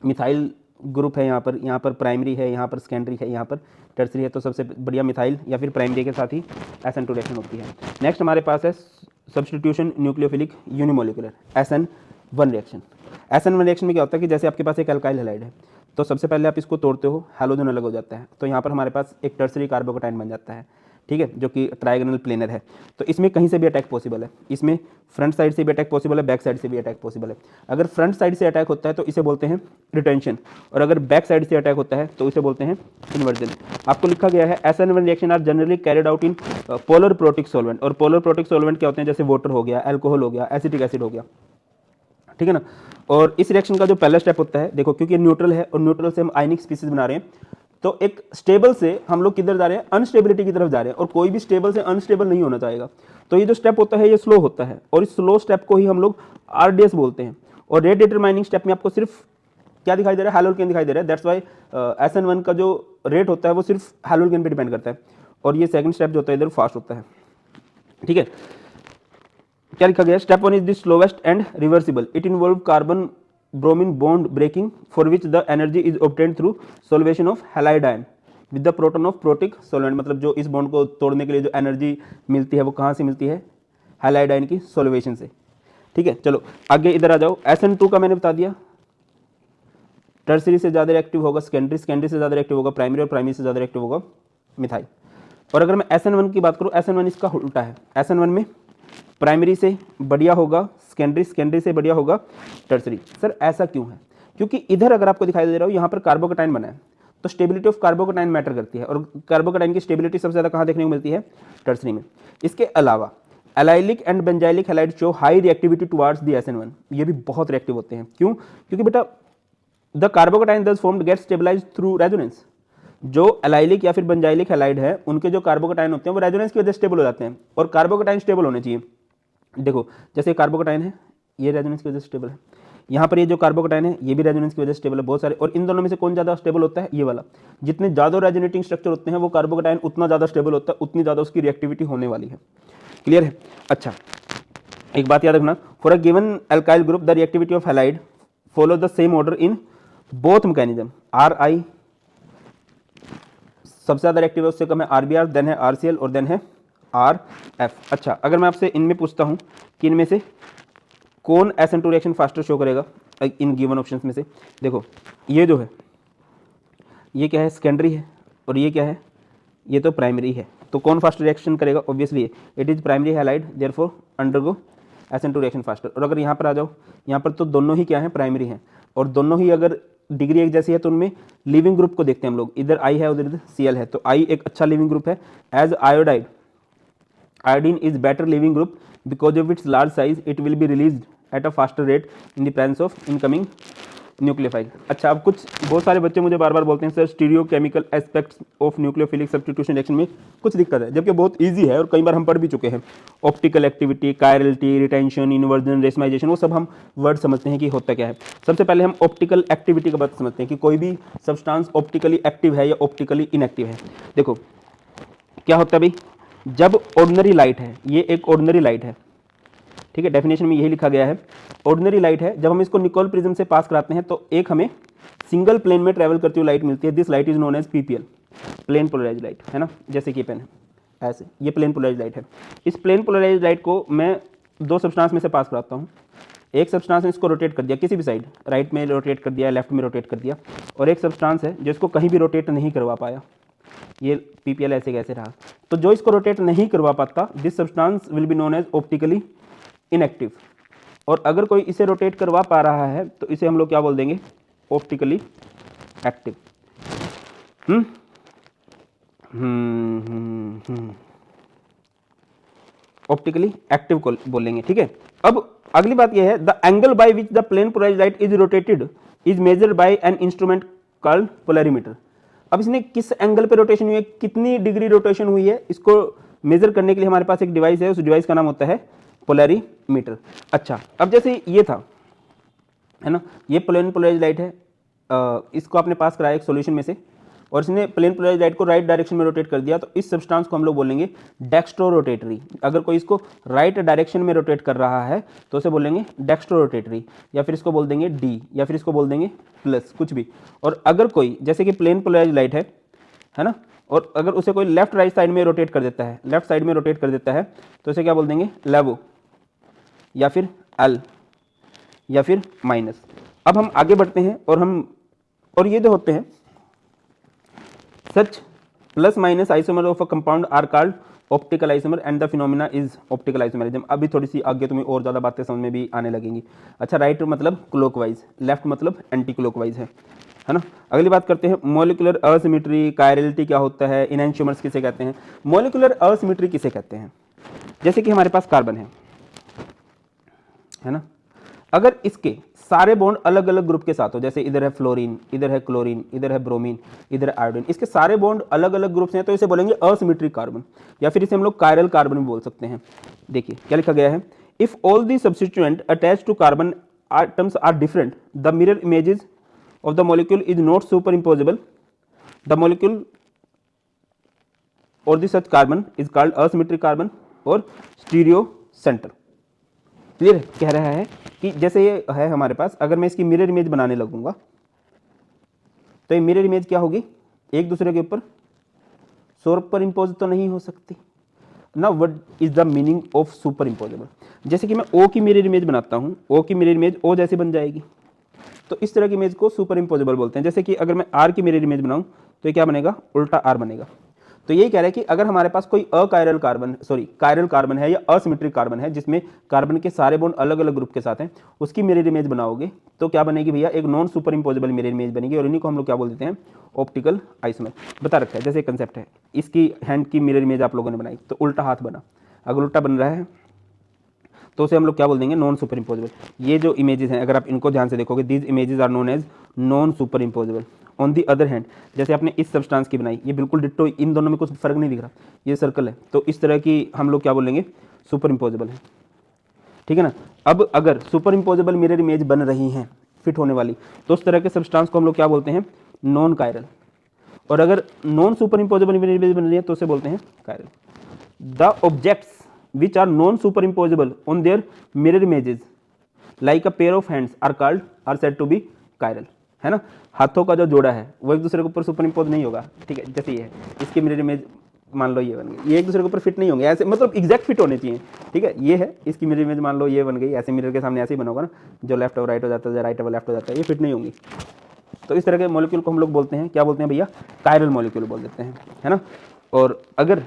मिथाइल ग्रुप है, यहाँ पर प्राइमरी है, यहाँ पर सेकेंडरी है, यहाँ पर टर्सरी है, तो सबसे बढ़िया मिथाइल या फिर प्राइमरी के साथ ही SN2 रिएक्शन होती है। नेक्स्ट हमारे पास है substitution nucleophilic unimolecular SN1 reaction. SN1 reaction में क्या होता है कि जैसे आपके पास एक अल्काइल हैलाइड है, तो सबसे पहले आप इसको तोड़ते हो, हैलोजन अलग हो जाता है, तो यहाँ पर हमारे पास एक टर्सरी कार्बोकेटाइन बन जाता है, ठीक है, जो कि ट्राइगोनल प्लेनर है। तो इसमें कहीं से भी अटैक पॉसिबल है, इसमें फ्रंट साइड से भी अटैक पॉसिबल है, बैक साइड से भी अटैक पॉसिबल है। अगर फ्रंट साइड से अटैक होता है तो इसे बोलते हैं रिटेंशन, और अगर बैक साइड से अटैक होता है तो इसे बोलते हैं इन्वर्जन। आपको लिखा गया है SN1 reaction are generally carried out in polar protic solvent. और पोलर प्रोटिक सॉल्वेंट क्या होते हैं, जैसे वाटर हो गया, अल्कोहल हो गया, एसिटिक एसिड हो गया, ठीक है ना। और इस रिएक्शन का जो पहला स्टेप होता है, देखो क्योंकि न्यूट्रल है और न्यूट्रल से हम आयनिक स्पीसीज बना रहे हैं, तो एक स्टेबल से हम लोग किधर जा रहे हैं, अनस्टेबिलिटी की तरफ जा रहे हैं, और कोई भी स्टेबल से अनस्टेबल नहीं होना चाहेगा। तो ये जो स्टेप होता है ये स्लो होता है, और इस स्लो स्टेप को ही हम लोग RDS बोलते हैं। और रेट डिटरमाइनिंग स्टेप में आपको सिर्फ क्या दिखाई दे रहा है, हैलोजन दिखाई दे रहा है। दैट्स वाई SN1 का जो रेट होता है वो सिर्फ हैलोजन पे डिपेंड करता है, और ये सेकंड स्टेप जो होता है इधर फास्ट होता है, ठीक है। क्या लिखा गया, step 1 is the slowest and reversible, it involve carbon bromine bond breaking for which the energy is obtained through solvation of halide ion with the proton of protic solvent. मतलब जो इस बॉन्ड को तोड़ने के लिए जो एनर्जी मिलती है वो कहाँ से मिलती है, हैलाइड आयन की सोल्वेशन से, ठीक है। चलो आगे इधर आ जाओ। SN2 का मैंने बता दिया, टर्सरी से ज़्यादा रिएक्टिव होगा सेकेंडरी, सेकेंडरी से ज़्यादा रिएक्टिव होगा प्राइमरी, और प्राइमरी से ज़्यादा रिएक्टिव होगा मिथाइल। और अगर मैं SN1 की बात करूँ, SN1 इसका उल्टा है। SN1 में प्राइमरी से बढ़िया होगा सेकेंडरी, सेकेंडरी से बढ़िया होगा टर्सरी। सर ऐसा क्यों है, क्योंकि इधर अगर आपको दिखाई दे रहा हो यहाँ पर कार्बोकेटाइन बना है, तो स्टेबिलिटी ऑफ कार्बोकेटाइन मैटर करती है, और कार्बोकेटाइन की स्टेबिलिटी सबसे ज़्यादा कहाँ देखने को मिलती है, टर्सरी में। इसके अलावा allylic and benzylic halide show high reactivity towards the SN1। ये भी बहुत रिएक्टिव होते हैं। क्यों? क्योंकि बेटा the carbocation thus formed get stabilize through resonance. जो एलाइलिक या फिर बेंजाइलिक हैलाइड है उनके जो कार्बोकेटाइन होते हैं वो रेजोनेंस की वजह से स्टेबल हो जाते हैं, और कार्बोकेटाइन स्टेबल होने चाहिए। देखो जैसे कार्बोकेटाइन है, ये रेजोनेंस की वजह से स्टेबल है, यहाँ पर ये जो कार्बोकेटाइन है ये भी रेजोनेंस की वजह से स्टेबल है, बहुत सारे। और इन दोनों में से कौन ज़्यादा स्टेबल होता है? ये वाला। जितने ज़्यादा रेजोनेटिंग स्ट्रक्चर होते हैं वो कार्बोकेटाइन उतना ज़्यादा स्टेबल होता है, उतनी ज़्यादा उसकी रिएक्टिविटी होने वाली है। क्लियर है? अच्छा, एक बात याद रखना, for a given alkyl group the reactivity of halide follow the same order in both mechanism. RI सबसे ज़्यादा रिएक्टिव है, उससे कम है RBR, देन है RCl और देन है RF। अच्छा, अगर मैं आपसे इनमें पूछता हूँ कि इनमें से कौन SN2 रिएक्शन फास्टर शो करेगा इन गिवन ऑप्शंस में से, देखो ये जो है ये क्या है? सेकेंडरी है, और ये क्या है? ये तो प्राइमरी है। तो कौन फास्ट रिएक्शन करेगा? Obviously it is primary halide, therefore undergo SN2 reaction faster. और अगर यहाँ पर आ जाओ, यहाँ पर तो दोनों ही क्या है? प्राइमरी हैं, और दोनों ही अगर डिग्री एक जैसी है तो उनमें लिविंग ग्रुप को देखते हैं हम लोग, इधर I है उधर Cl है, तो I एक अच्छा लिविंग ग्रुप है। As iodine is better leaving group because of its large size, it will be release at a faster rate in the presence of incoming nucleophile. अच्छा, अब कुछ बहुत सारे बच्चे मुझे बार बार बोलते हैं sir stereo chemical aspects of nucleophilic substitution reaction में कुछ दिक्कत है, जबकि बहुत इजी है और कई बार हम पढ़ भी चुके हैं। Optical activity, chirality, retention, inversion, racemization, वो सब हम वर्ड समझते हैं कि होता क्या है। सबसे पहले हम ऑप्टिकल एक्टिविटी का बात समझते हैं कि कोई भी सब्सटेंस ऑप्टिकली एक्टिव है या ऑप्टिकली इनएक्टिव है। देखो क्या होता है भाई, जब ऑर्डिनरी लाइट है, ये एक ऑर्डिनरी लाइट है, ठीक है, डेफिनेशन में यही लिखा गया है, ऑर्डिनरी लाइट है। जब हम इसको निकोल प्रिज्म से पास कराते हैं तो एक हमें सिंगल प्लेन में ट्रेवल करती हुई लाइट मिलती है। This light is known as PPL, plane polarize light, है ना, जैसे कि पेन है ऐसे, ये प्लेन पोलराइज लाइट है। इस प्लेन पोलराइज लाइट को मैं दो सब्सटेंस में से पास कराता हूँ। एक सब्सटेंस ने इसको रोटेट कर दिया किसी भी साइड, राइट में रोटेट कर दिया, लेफ्ट में रोटेट कर दिया, और एक सब्सटेंस है जो इसको कहीं भी रोटेट नहीं करवा पाया, ये PPL ऐसे कैसे रहा। तो जो इसको रोटेट नहीं करवा पाता, this substance will be known as optically inactive. और अगर कोई इसे रोटेट करवा पा रहा है तो इसे हम लोग क्या बोल देंगे? Optically active. ऑप्टिकली एक्टिव को बोलेंगे, ठीक है। अब अगली बात यह है, the angle by which the plane polarized light is rotated is measured by an instrument called polarimeter. अब इसने किस एंगल पे रोटेशन हुई है, कितनी डिग्री रोटेशन हुई है, इसको मेजर करने के लिए हमारे पास एक डिवाइस है, उस डिवाइस का नाम होता है पोलैरिमीटर। अच्छा, अब जैसे ये था, है ना, ये प्लेन पोलराइज्ड लाइट है, इसको आपने पास कराया एक सॉल्यूशन में से, और इसने प्लेन पोलराइज्ड लाइट को राइट डायरेक्शन में रोटेट कर दिया, तो इस सब्सटेंस को हम लोग बोलेंगे डेक्स्ट्रो रोटेटरी। अगर कोई इसको राइट डायरेक्शन में रोटेट कर रहा है तो उसे बोलेंगे डेक्स्ट्रो रोटेटरी, या फिर इसको बोल देंगे D, या फिर इसको बोल देंगे प्लस, कुछ भी। और अगर कोई जैसे कि प्लेन पोलराइज्ड लाइट है ना, और अगर उसे कोई लेफ्ट राइट साइड में रोटेट कर देता है, लेफ्ट साइड में रोटेट कर देता है, तो इसे क्या बोल देंगे? लेवो, या फिर L, या फिर माइनस। अब हम आगे बढ़ते हैं और ये जो होते हैं such plus minus isomer of a compound are called optical isomer and the phenomena is optical isomerism. अभी थोड़ी सी आगे तुम्हें और ज़्यादा बातें समझ में भी आने लगेंगी। अच्छा, राइट मतलब क्लॉकवाइज, लेफ्ट मतलब एंटी क्लॉकवाइज है ना। अगली बात करते हैं मॉलिक्यूलर असिमेट्री, कायरलिटी क्या होता है, इनैंशियोमर्स किसे कहते हैं। मॉलिक्यूलर असिमेट्री किसे कहते हैं? जैसे कि हमारे पास कार्बन है ना, अगर इसके सारे बॉन्ड अलग अलग ग्रुप के साथ हो, जैसे इधर है फ्लोरीन, इधर है क्लोरीन, इधर है ब्रोमीन, इधर है आयोडीन, इसके सारे बॉन्ड अलग अलग ग्रुप्स हैं, तो इसे बोलेंगे असिमेट्रिक कार्बन, या फिर इसे हम लोग कायरल कार्बन भी बोल सकते हैं। देखिए क्या लिखा गया है, if all the substituent attach to carbon atoms are different, the mirror images of the molecule is not superimposable, the molecule और the such carbon is called asymmetric carbon और स्टीरियो सेंटर। क्लियर कह रहा है कि जैसे ये है हमारे पास, अगर मैं इसकी मिरर इमेज बनाने लगूंगा तो ये मिरर इमेज क्या होगी? एक दूसरे के ऊपर सुपर इम्पोज तो नहीं हो सकती ना। What is the meaning of super imposable? जैसे कि मैं O की मिरर इमेज बनाता हूं, O की मिरर इमेज O जैसी बन जाएगी, तो इस तरह की इमेज को सुपर इम्पोजेबल बोलते हैं। जैसे कि अगर मैं R की मिरर इमेज बनाऊं तो ये क्या बनेगा? उल्टा R बनेगा। तो यही कह रहा है कि अगर हमारे पास कोई कायरल कार्बन है या असिमेट्रिक कार्बन है, जिसमें कार्बन के सारे बॉन्ड अलग अलग ग्रुप के साथ हैं, उसकी मिरर इमेज बनाओगे तो क्या बनेगी भैया? एक non superimposable mirror image बनेगी, और इन्हीं को हम लोग क्या बोल देते हैं? Optical isomer. बता रखा है, जैसे कंसेप्ट है, इसकी हैंड की मिरर इमेज आप लोगों ने बनाई तो उल्टा हाथ बना। अगर उल्टा बन रहा है तो उसे हम लोग क्या बोल देंगे, नॉन सुपर इम्पोजेबल। ये जो इमेजेस हैं अगर आप इनको ध्यान से देखोगे, these images are known as non superimposable. On the other hand, जैसे आपने इस सब्सटेंस की बनाई, ये बिल्कुल डिट्टो, इन दोनों में कुछ फर्क नहीं दिख रहा, ये सर्कल है, तो इस तरह की हम लोग क्या बोलेंगे, सुपर इम्पोजेबल है, ठीक है ना। अब अगर सुपर इम्पोजेबल मिरर इमेज बन रही हैं फिट होने वाली, तो उस तरह के सब्सटेंस को हम लोग क्या बोलते हैं, नॉन कायरल। और अगर non superimposable mirror image बन रही है तो उसे बोलते हैं chiral. The objects which are non superimposable on their mirror images like a pair of hands are said to be chiral, है ना। हाथों का जो जोड़ा है वो एक दूसरे के ऊपर सुपर इम्पोज नहीं होगा, ठीक है, जैसे ये है, इसकी मिरर इमेज मान लो ये बन गई, ये एक दूसरे के ऊपर फिट नहीं होंगे ऐसे, मतलब एग्जैक्ट फिट होने चाहिए, ठीक है। ये है, इसकी मिरर इमेज मान लो ये बन गई, ऐसे मिरर के सामने ऐसे ही बना होगा ना, जो लेफ्ट और राइट हो जाता है, राइट और लेफ्ट हो जाता है, ये फिट नहीं होंगी। तो इस तरह के मॉलिक्यूल को हम लोग बोलते हैं, क्या बोलते हैं भैया, कायरल मॉलिक्यूल बोल देते हैं, है ना। और अगर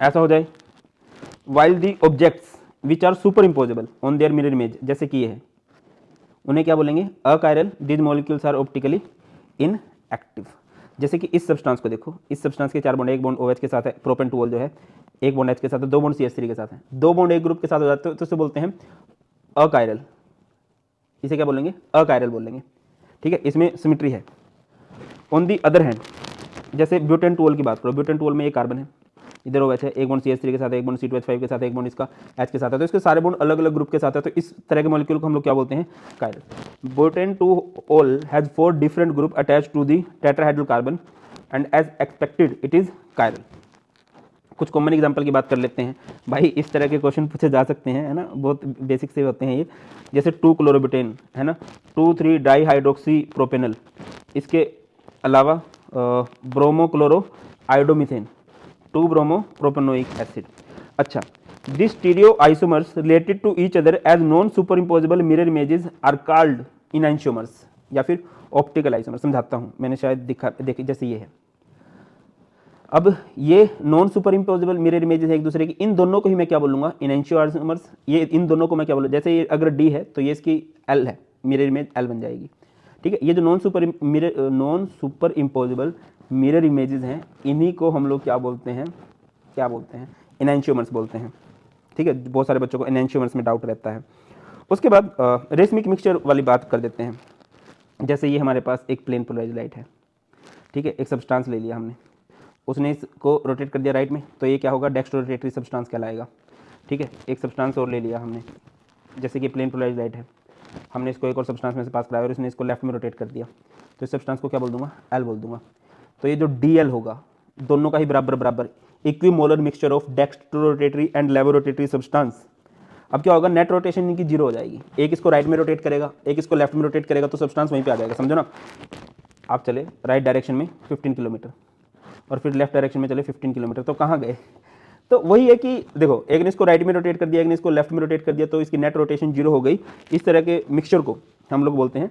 ऐसा हो जाए, while the objects which are superimposable on their mirror image, जैसे कि ये है, उन्हें क्या बोलेंगे, achiral. These molecules are optically inactive. जैसे कि इस सब्सटेंस को देखो, इस सब्सटेंस के 4 बॉन्ड, एक बॉन्ड OH के साथ है, प्रोपेन 2 जो है, एक बॉन्ड H के साथ है, 2 बॉन्ड CH3 के साथ है, 2 बॉन्ड एक ग्रुप के साथ हो जाते हैं तो उसे बोलते हैं अकायरल। इसे क्या बोलेंगे, अकायरल बोलेंगे, ठीक है, इसमें सिमेट्री है। ऑन दी अदर हैंड, जैसे ब्यूटेन 2 की बात करो, ब्यूटेन 2 में एक कार्बन है, इधर OH है, एक बॉन्ड CH3 के साथ है, एक बॉन्ड C2H5 के साथ है, एक बॉन्ड इसका H के साथ है, तो इसके सारे बॉन्ड अलग अलग ग्रुप के साथ है, तो इस तरह के मॉलिक्यूल को हम लोग क्या बोलते हैं, chiral. Butane 2 has 4 different group attached to the tetrahedral carbon and as expected it is chiral. कुछ कॉमन एग्जांपल की बात कर लेते हैं भाई, इस तरह के क्वेश्चन पूछे जा सकते हैं, है ना, बहुत बेसिक से होते हैं ये। जैसे 2 क्लोरोब्यूटेन है ना, 2,3 डाई हाइड्रोक्सी प्रोपेनल, इसके अलावा bromo chloro iodomethane, 2 bromo propanoic acid. अच्छा, this stereoisomers related to each other as non superimposable mirror images are called enantiomers, या फिर ऑप्टिकल आइसोमर्स। समझाता हूँ, मैंने शायद देखी, जैसे ये है। अब ये non superimposable mirror images है एक दूसरे की, इन दोनों को ही मैं क्या बोलूंगा, इनैंशियोमर्स। ये इन दोनों को मैं क्या बोलूँ, जैसे ये अगर D है तो ये इसकी L है, मिरर इमेज L बन जाएगी, ठीक है। ये जो non superimposable mirror images हैं, इन्हीं को हम लोग क्या बोलते हैं, इनैंशियोमर्स बोलते हैं, ठीक है। बहुत सारे बच्चों को इनैंशियोमर्स में डाउट रहता है। उसके बाद रेसमिक मिक्सचर वाली बात कर देते हैं। जैसे ये हमारे पास एक प्लेन पोलराइज्ड लाइट है, ठीक है, एक सब्सटेंस ले लिया हमने, उसने इसको रोटेट कर दिया राइट में, तो ये क्या होगा, डेक्स्ट्रो रोटेटरी सब्सटेंस कहलाएगा, ठीक है। एक सब्सटेंस और ले लिया हमने, जैसे कि प्लेन पोलराइज्ड लाइट है, हमने इसको एक और सब्सटेंस में से पास कराया और इसने इसको लेफ्ट में रोटेट कर दिया, तो इस सब्सटेंस को क्या बोल दूंगा, L बोल दूंगा। तो ये जो DL होगा, दोनों का ही बराबर बराबर equimolar mixture of dextro rotatory and levo rotatory substance. अब क्या होगा, नेट रोटेशन इनकी जीरो हो जाएगी, एक इसको राइट में रोटेट करेगा, एक इसको लेफ्ट में रोटेट करेगा, तो सब्सटेंस वहीं पे आ जाएगा, समझो ना। आप चले राइट डायरेक्शन में 15 किलोमीटर और फिर लेफ्ट डायरेक्शन में चले 15 किलोमीटर, तो कहाँ गए। तो वही है कि देखो, एक ने इसको राइट में रोटेट कर दिया, एक ने इसको लेफ्ट में रोटेट कर दिया, तो इसकी नेट रोटेशन जीरो हो गई। इस तरह के मिक्सचर को हम लोग बोलते हैं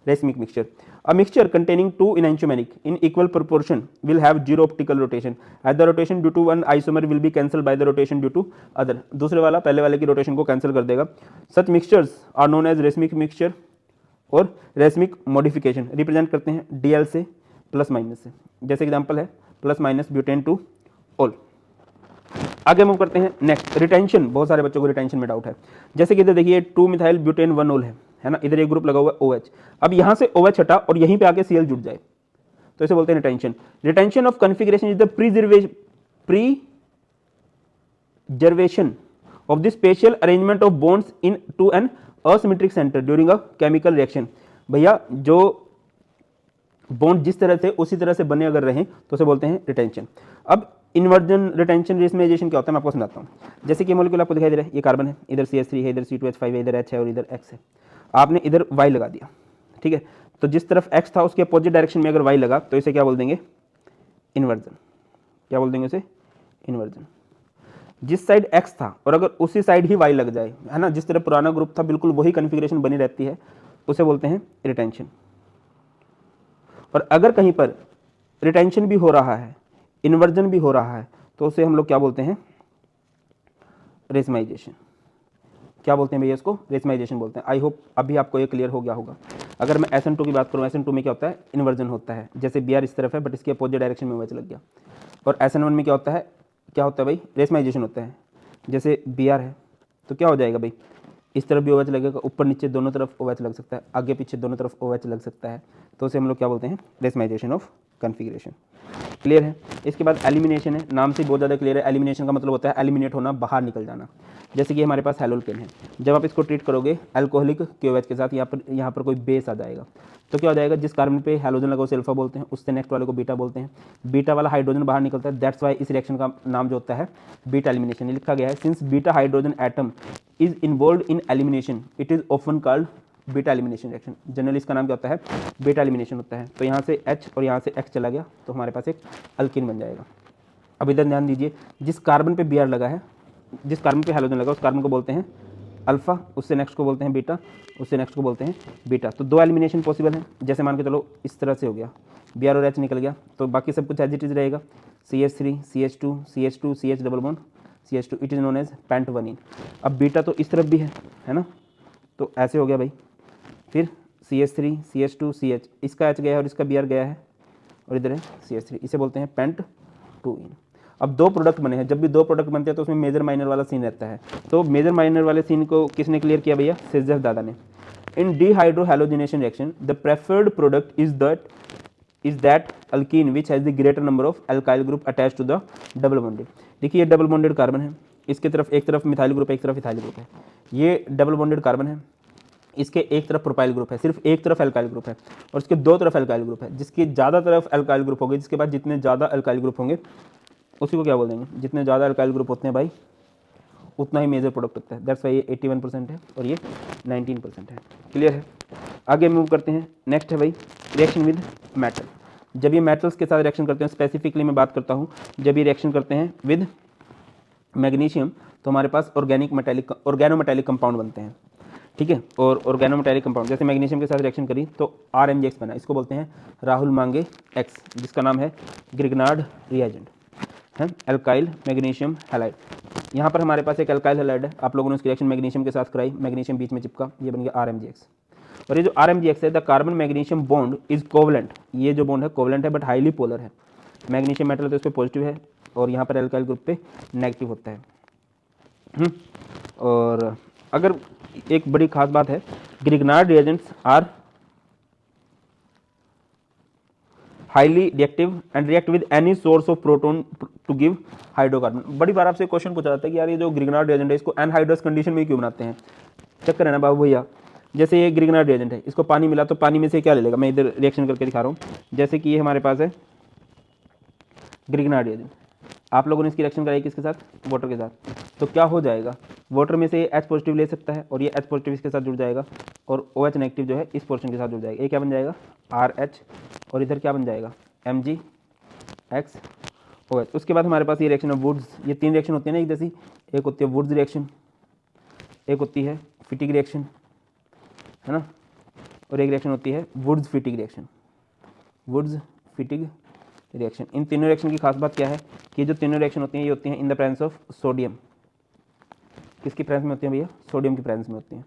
racemic mixture. A mixture containing 2 enantiomeric in equal proportion will have zero optical rotation as the rotation due to one isomer will be cancelled by the rotation due to other। दूसरे वाला पहले वाले की रोटेशन को कैंसिल कर देगा। Such mixtures are known as racemic mixture और रेसमिक मॉडिफिकेशन रिप्रेजेंट करते हैं DL से प्लस माइनस से। जैसे एग्जांपल है प्लस माइनस ब्यूटेन 2 ऑल। आगे मूव करते हैं नेक्स्ट, रिटेंशन। बहुत सारे बच्चों को रिटेंशन में डाउट है। जैसे कि इधर देखिए 2 मिथाइल ब्यूटेन 1 ऑल है ना, इधर एक ग्रुप लगा हुआ है OH। अब यहाँ से OH हटा और यहीं पे आके Cl जुड़ जाए, तो इसे बोलते हैं retention. Retention of configuration is the preservation of the spatial arrangement of bonds in to an asymmetric centre during a chemical reaction. भैया जो बॉन्ड जिस तरह से उसी तरह से बने अगर रहें तो उसे बोलते हैं रिटेंशन। अब इन्वर्जन, रिटेंशन, रेसमाइजेशन क्या होता है मैं आपको समझाता हूँ। जैसे कि मॉलिक्यूल आपको दिखाई दे रहा है, ये कार्बन है, इधर CH3 है, इधर C2H5 है, इधर H है और इधर X है। आपने इधर Y लगा दिया, ठीक है। तो जिस तरफ X था उसके अपोजिट डायरेक्शन में अगर Y लगा तो इसे क्या बोल देंगे, इन्वर्जन। क्या बोल देंगे उसे, इन्वर्जन। जिस साइड X था और अगर उसी साइड ही Y लग जाए, है ना, जिस तरह पुराना ग्रुप था बिल्कुल वही कन्फिग्रेशन बनी रहती है, उसे बोलते हैं रिटेंशन। और अगर कहीं पर रिटेंशन भी हो रहा है, इन्वर्जन भी हो रहा है, तो उसे हम लोग क्या बोलते हैं, रेसमाइजेशन। क्या बोलते हैं भैया इसको, रेसमाइजेशन बोलते हैं। आई होप अभी आपको ये क्लियर हो गया होगा। अगर मैं SN2 की बात करूँ, SN2 में क्या होता है, इन्वर्जन होता है। जैसे Br इस तरफ है बट इसके अपोजिट डायरेक्शन में OH लग गया। और SN1 में क्या होता है भाई, रेसमाइजेशन होता है। जैसे Br है तो क्या हो जाएगा भाई, इस तरफ भी OH लगेगा, ऊपर नीचे दोनों तरफ OH लग सकता है, आगे पीछे दोनों तरफ OH लग सकता है, तो उसे हम लोग क्या बोलते हैं, रेसमाइजेशन ऑफ कन्फिग्रेशन। क्लियर है। इसके बाद एलिमिनेशन है, नाम से बहुत ज़्यादा क्लियर है। एलिमिनेशन का मतलब होता है एलिमिनेट होना, बाहर निकल जाना। जैसे कि हमारे पास हेलोल्केन है, जब आप इसको ट्रीट करोगे अल्कोहलिक KOH के साथ, यहाँ पर कोई बेस आ जाएगा, तो क्या हो जाएगा, जिस कार्बन पे हैलोजन लगा उसे अल्फा बोलते हैं, उससे नेक्स्ट वाले को बीटा बोलते हैं, बीटा वाला हाइड्रोजन बाहर निकलता है, दैट्स वाई इस रिएक्शन का नाम जो होता है बीटा एलिमिनेशन लिखा गया है। Since beta hydrogen atom is involve in elimination it is often called beta elimination reaction. Generally इसका नाम क्या होता है, बीटा एलिमिनेशन होता है। तो यहाँ से H और यहाँ से X चला गया, तो हमारे पास एक अल्कीन बन जाएगा। अब इधर ध्यान दीजिए, जिस कार्बन पे Br लगा है, जिस कार्बन पे हैलोजन लगा उस कार्बन को बोलते हैं अल्फा, उससे नेक्स्ट को बोलते हैं बीटा, उससे नेक्स्ट को बोलते हैं बीटा। तो दो एलिमिनेशन पॉसिबल है। जैसे मान के चलो इस तरह से हो गया, Br और H निकल गया, तो बाकी सब कुछ एज इट इज रहेगा, CH3 CH2 CH2 CH double bond CH2, it is known as pent one ene. अब बीटा तो इस तरफ भी है ना, तो ऐसे हो गया भाई, फिर CH3 CH2 CH, इसका H गया है और इसका Br गया है, और इधर है CH3, इसे बोलते हैं पेंट-2इन। अब दो प्रोडक्ट बने हैं, जब भी दो प्रोडक्ट बनते हैं तो उसमें मेजर माइनर वाला सीन रहता है। तो मेजर माइनर वाले सीन को किसने क्लियर किया भैया, सेजफ दादा ने। In dehydrohalogenation reaction the preferred product is that alkene which has the greater number of alkyl group attach to the double bonded. देखिए ये डबल बॉन्डेड कार्बन है, इसके तरफ एक तरफ मिथाइल ग्रुप है, एक तरफ इथाइल ग्रुप है। ये डबल बॉन्डेड कार्बन है, इसके एक तरफ प्रोपाइल ग्रुप है, सिर्फ एक तरफ अल्काइल ग्रुप है, और इसके दो तरफ अल्काइल ग्रुप है। जिसकी ज़्यादा तरफ अल्काइल ग्रुप होगी, जिसके पास जितने ज़्यादा अल्काइल ग्रुप होंगे उसी को क्या बोल देंगे, जितने ज़्यादा अल्काइल ग्रुप होते हैं भाई उतना ही मेजर प्रोडक्ट होता है। दैट्स वाई ये 81% है और ये 19% है। क्लियर है। आगे मूव करते हैं। नेक्स्ट है भाई रिएक्शन विद मेटल। जब ये मेटल्स के साथ रिएक्शन करते हैं, स्पेसिफिकली मैं बात करता हूँ, जब ये रिएक्शन करते हैं विद मैग्नीशियम तो हमारे पास ऑर्गेनोमेटेलिक कंपाउंड बनते हैं। ठीक है, और ऑर्गेनोमेटेलिक कंपाउंड जैसे मैग्नीशियम के साथ रिएक्शन करी तो RMgX बना, इसको बोलते हैं राहुल मांगे X, जिसका नाम है ग्रिग्नार्ड रिएजेंट है, अल्काइल मैग्नीशियम हैलाइड। यहाँ पर हमारे पास एक अल्काइल हैलाइड है, आप लोगों ने उसकी रिएक्शन मैग्नीशियम के साथ कराई, मैग्नीशियम बीच में चिपका, ये बन गया RMgX। और ये जो RMgX है, the carbon magnesium bond is covalent, ये जो बॉन्ड है कोवलेंट है बट हाईली पोलर है। मैग्नीशियम मेटल तो इस पर पॉजिटिव है और यहाँ पर अल्काइल ग्रुप पे नेगेटिव होता है। और अगर एक बड़ी खास बात है, Grignard reagents are highly reactive and react with any source of proton to give hydrocarbon. बड़ी बार आपसे क्वेश्चन पूछा जाता है कि यार ये जो ग्रिग्नार्ड रिएजेंट है इसको एनहाइड्रस कंडीशन में क्यों बनाते हैं, चक्कर है ना बाबू भैया। जैसे ये ग्रिग्नार्ड रिएजेंट है, इसको पानी मिला तो पानी में से क्या ले लेगा, मैं इधर रिएक्शन करके दिखा रहा हूँ। जैसे कि ये हमारे पास है ग्रिग्नार्ड रिएजेंट, आप लोगों ने इसकी रिएक्शन कराई किसके साथ, वाटर के साथ, तो क्या हो जाएगा, वाटर में से ये H पॉजिटिव ले सकता है और ये H पॉजिटिव इसके साथ जुड़ जाएगा और OH नेगेटिव जो है इस पोर्शन के साथ जुड़ जाएगा। ये क्या बन जाएगा RH, और इधर क्या बन जाएगा MgXOH। उसके बाद हमारे पास ये रिएक्शन है वुड्स। ये तीन रिएक्शन होती है ना एक जैसी, एक होती है वुड्स रिएक्शन, एक होती है फिटिक रिएक्शन है ना, और एक रिएक्शन होती है Wurtz Fittig reaction, Wurtz Fittig reaction. इन तीनों रिएक्शन की खास बात क्या है कि ये जो तीनों रिएक्शन होती हैं ये होती हैं इन द प्रेजेंस ऑफ सोडियम। किसकी प्रेजेंस में होती हैं भैया, सोडियम की प्रेजेंस में होती हैं,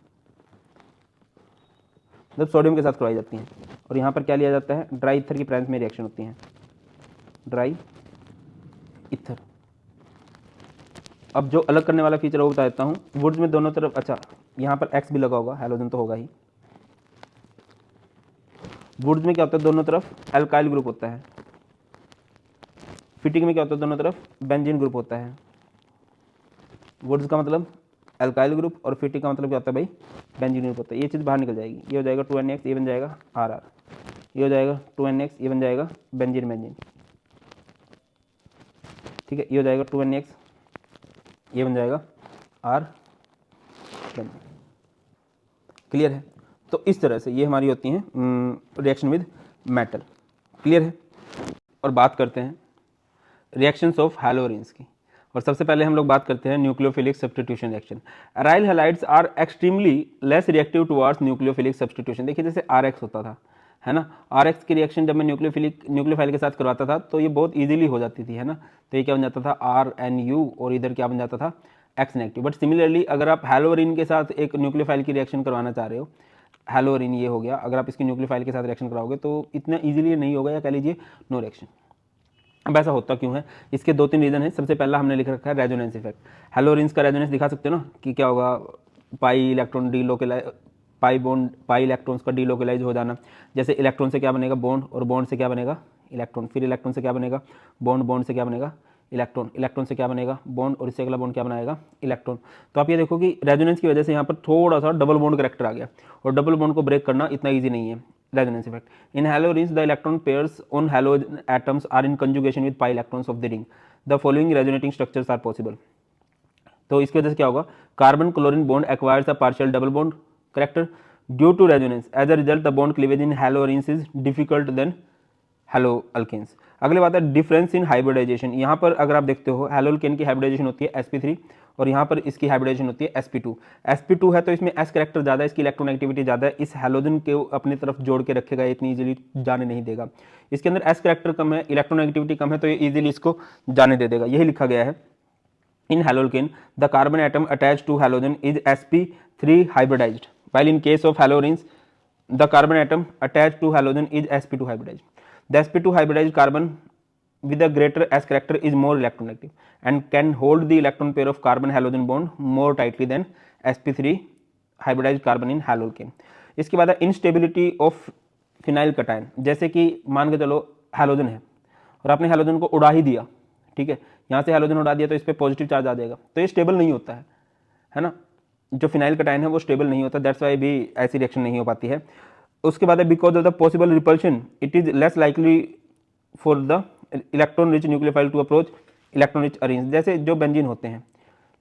जब सोडियम के साथ करवाई जाती हैं। और यहाँ पर क्या लिया जाता है, ड्राई ईथर की प्रेजेंस में रिएक्शन होती हैं, ड्राई ईथर। अब जो अलग करने वाला फीचर वो बता देता हूँ। वुड्स में दोनों तरफ, अच्छा यहाँ पर X भी लगा होगा, हैलोजन तो होगा ही। वुड्स में क्या होता है, दोनों तरफ अल्काइल ग्रुप होता है। फिटिक में क्या होता है, दोनों तरफ बेंजीन ग्रुप होता है। वुड्स का मतलब अल्काइल ग्रुप और फिटिक का मतलब क्या होता है भाई, बेंजीन ग्रुप होता है। ये चीज़ बाहर निकल जाएगी, ये हो जाएगा 2NX, ये बन जाएगा RR, ये हो जाएगा 2NX, ये बन जाएगा बेंजीन बेंजीन। ठीक है, ये हो जाएगा 2NX, ये बन जाएगा R बेंजीन। क्लियर है। तो इस तरह से ये हमारी होती हैं रिएक्शन विद मेटल। क्लियर है। और बात करते हैं रिएक्शंस ऑफ हैलोरिन्स की। और सबसे पहले हम लोग बात करते हैं nucleophilic substitution reaction. Aryl halides are extremely less reactive towards nucleophilic substitution. देखिए जैसे RX होता था, है ना, RX की रिएक्शन जब मैं न्यूक्लियोफाइल के साथ करवाता था तो ये बहुत इजीली हो जाती थी, है ना। तो ये क्या बन जाता था RNU, और इधर क्या बन जाता था X नेगेटिव। बट सिमिलरली अगर आप हैलोरिन के साथ एक न्यूक्लियोफाइल की रिएक्शन करवाना चाह रहे हो, हैलोरिन ये हो गया, अगर आप इसकी न्यूक्लियोफाइल के साथ रिएक्शन कराओगे तो इतना ईजिली नहीं होगा, या कह लीजिए नो रिएक्शन। अब ऐसा होता क्यों है, इसके 2-3 रीज़न है। सबसे पहला हमने लिख रखा है रेजोनेंस इफेक्ट। हैलोरिन्स का रेजोनेंस दिखा सकते हो ना कि क्या होगा, pi electron delocalize, pi electrons का डीलोकलाइज हो जाना। जैसे इलेक्ट्रॉन से क्या बनेगा, बॉन्ड, और बॉन्ड से क्या बनेगा, इलेक्ट्रॉन, फिर इलेक्ट्रॉन से क्या बनेगा, बॉन्ड, बॉन्ड से क्या बनेगा, इलेक्ट्रॉन, इलेक्ट्रॉन से क्या बनेगा, बॉन्ड, और इससे अगला बॉन्ड क्या बनाएगा, इलेक्ट्रॉन। तो आप ये देखो कि रेजोनेंस की वजह से यहाँ पर थोड़ा सा डबल बॉन्ड करेक्टर आ गया, और डबल बॉन्ड को ब्रेक करना इतना ईजी नहीं है। Resonance effect in haloarenes, the electron pairs on halogen atoms are in conjugation with pi electrons of the ring, the following resonating structures are possible. तो इसकी वजह से क्या होगा, carbon chlorine bond acquires a partial double bond character due to resonance, as a result the bond cleavage in haloarenes is difficult than haloalkanes. अगली बात है डिफरेंस इन हाइब्रिडाइजेशन। यहाँ पर अगर आप देखते हो हैलो अल्केन की हाइब्रिडाइजेशन होती है sp3, और यहाँ पर इसकी हाइब्रिडाइजेशन होती है sp2। sp2 है तो इसमें s करेक्टर ज़्यादा है, इसकी इलेक्ट्रोनेगेटिविटी ज़्यादा है, इस हैलोजन के अपनी तरफ जोड़ के रखेगा, इतनी इजीली जाने नहीं देगा। इसके अंदर s करेक्टर कम है, इलेक्ट्रोनेगेटिविटी कम है, तो ये इजीली इसको जाने दे देगा, यही लिखा गया है। In haloalkane, the carbon atom attached to halogen is sp3 hybridized, while in case of halorines, the carbon atom attached to halogen is sp2 hybridized. The sp2 hybridized carbon with a greater s character is more electronegative and can hold the electron pair of carbon halogen bond more tightly than sp3 hybridized carbon in haloalkane. इसके बाद instability of phenyl cation, जैसे कि मान के चलो हैलोजन है और आपने हैलोजन को उड़ा ही दिया, ठीक है, यहाँ से हैलोजन उड़ा दिया तो इस पर पॉजिटिव चार्ज आ जाएगा, तो ये स्टेबल नहीं होता है ना, जो फिनाइल कटायन है वो स्टेबल नहीं होता, दैट्स वाई भी ऐसी रिएक्शन नहीं हो पाती है। उसके बाद because of the possible repulsion it is less likely for the electron rich nucleophile to approach electron rich arenes. जैसे जो बेंजीन होते हैं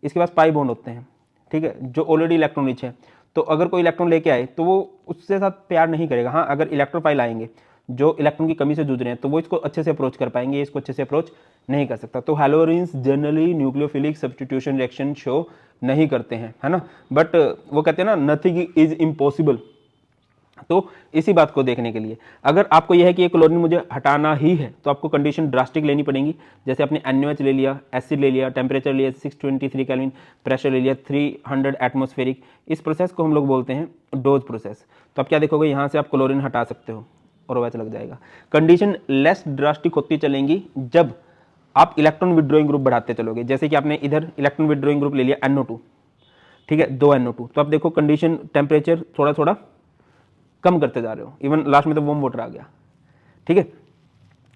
इसके पास पाई बॉन्ड होते हैं, ठीक है, जो ऑलरेडी इलेक्ट्रॉन रिच है, तो अगर कोई इलेक्ट्रॉन लेके आए तो वो उसके साथ प्यार नहीं करेगा। हाँ, अगर इलेक्ट्रोफाइल आएंगे जो इलेक्ट्रॉन की कमी से जूझ रहे हैं तो वो इसको अच्छे से अप्रोच कर पाएंगे, इसको अच्छे से अप्रोच नहीं कर सकता। तो haloarenes generally nucleophilic substitution reaction show नहीं करते हैं, है ना, बट वो कहते हैं ना नथिंग इज इम्पॉसिबल। तो इसी बात को देखने के लिए अगर आपको यह है कि ये क्लोरीन मुझे हटाना ही है तो आपको कंडीशन ड्रास्टिक लेनी पड़ेगी। जैसे आपने NaOH ले लिया, एसिड ले लिया, टेम्परेचर लिया 623 केल्विन, प्रेशर ले लिया 300 एटमॉस्फेरिक, इस प्रोसेस को हम लोग बोलते हैं डोज प्रोसेस। तो आप क्या देखोगे, यहाँ से आप क्लोरीन हटा सकते हो और OH लग जाएगा। कंडीशन लेस ड्रास्टिक होती चलेंगी जब आप इलेक्ट्रॉन विड्रॉइंग ग्रुप बढ़ाते चलोगे। जैसे कि आपने इधर इलेक्ट्रॉन विड्रॉइंग ग्रुप ले लिया NO2, ठीक है, 2 NO2, तो आप देखो कंडीशन टेम्परेचर थोड़ा थोड़ा कम करते जा रहे हो, इवन लास्ट में तो वार्म वाटर आ गया, ठीक है।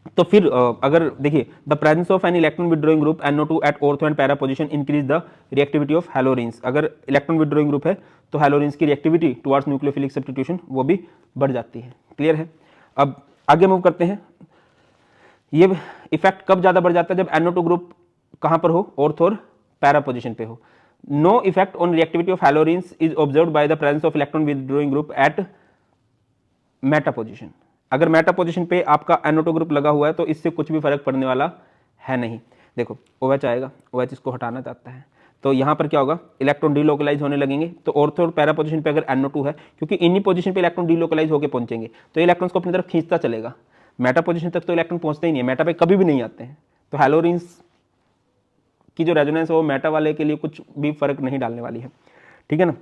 तो फिर अगर देखिए the presence of an electron withdrawing group NO2 at ortho and para position increase the reactivity of haloarenes. अगर इलेक्ट्रॉन विड्रॉइंग ग्रुप है तो हैलोरिन्स की रिएक्टिविटी टुवर्ड्स न्यूक्लियोफिलिक सब्स्टिट्यूशन वो भी बढ़ जाती है। क्लियर है। अब आगे मूव करते हैं। ये इफेक्ट कब ज्यादा बढ़ जाता है, जब NO2 ग्रुप कहां पर हो, ऑर्थो और पैरा पोजीशन पे हो। No effect on reactivity of haloarenes is observed by the presence of electron withdrawing group at meta position. अगर मेटा पोजीशन पे आपका NO2 ग्रुप लगा हुआ है तो इससे कुछ भी फर्क पड़ने वाला है नहीं। देखो OH आएगा, OH इसको हटाना चाहता है, तो यहाँ पर क्या होगा, इलेक्ट्रॉन डीलोकलाइज होने लगेंगे। तो ऑर्थो और पैरा पोजीशन पे अगर NO2 है, क्योंकि इन्हीं पोजीशन पे इलेक्ट्रॉन डीलोकलाइज होकर पहुंचेंगे तो इलेक्ट्रॉन्स को अपनी तरफ खींचता चलेगा। मेटा पोजीशन तक तो इलेक्ट्रॉन पहुंचते ही नहीं है, मेटा पे कभी भी नहीं आते हैं। तो हैलोरिन्स की जो रेजोनेंस है वो मेटा वाले के लिए कुछ भी फर्क नहीं डालने वाली है, ठीक है ना।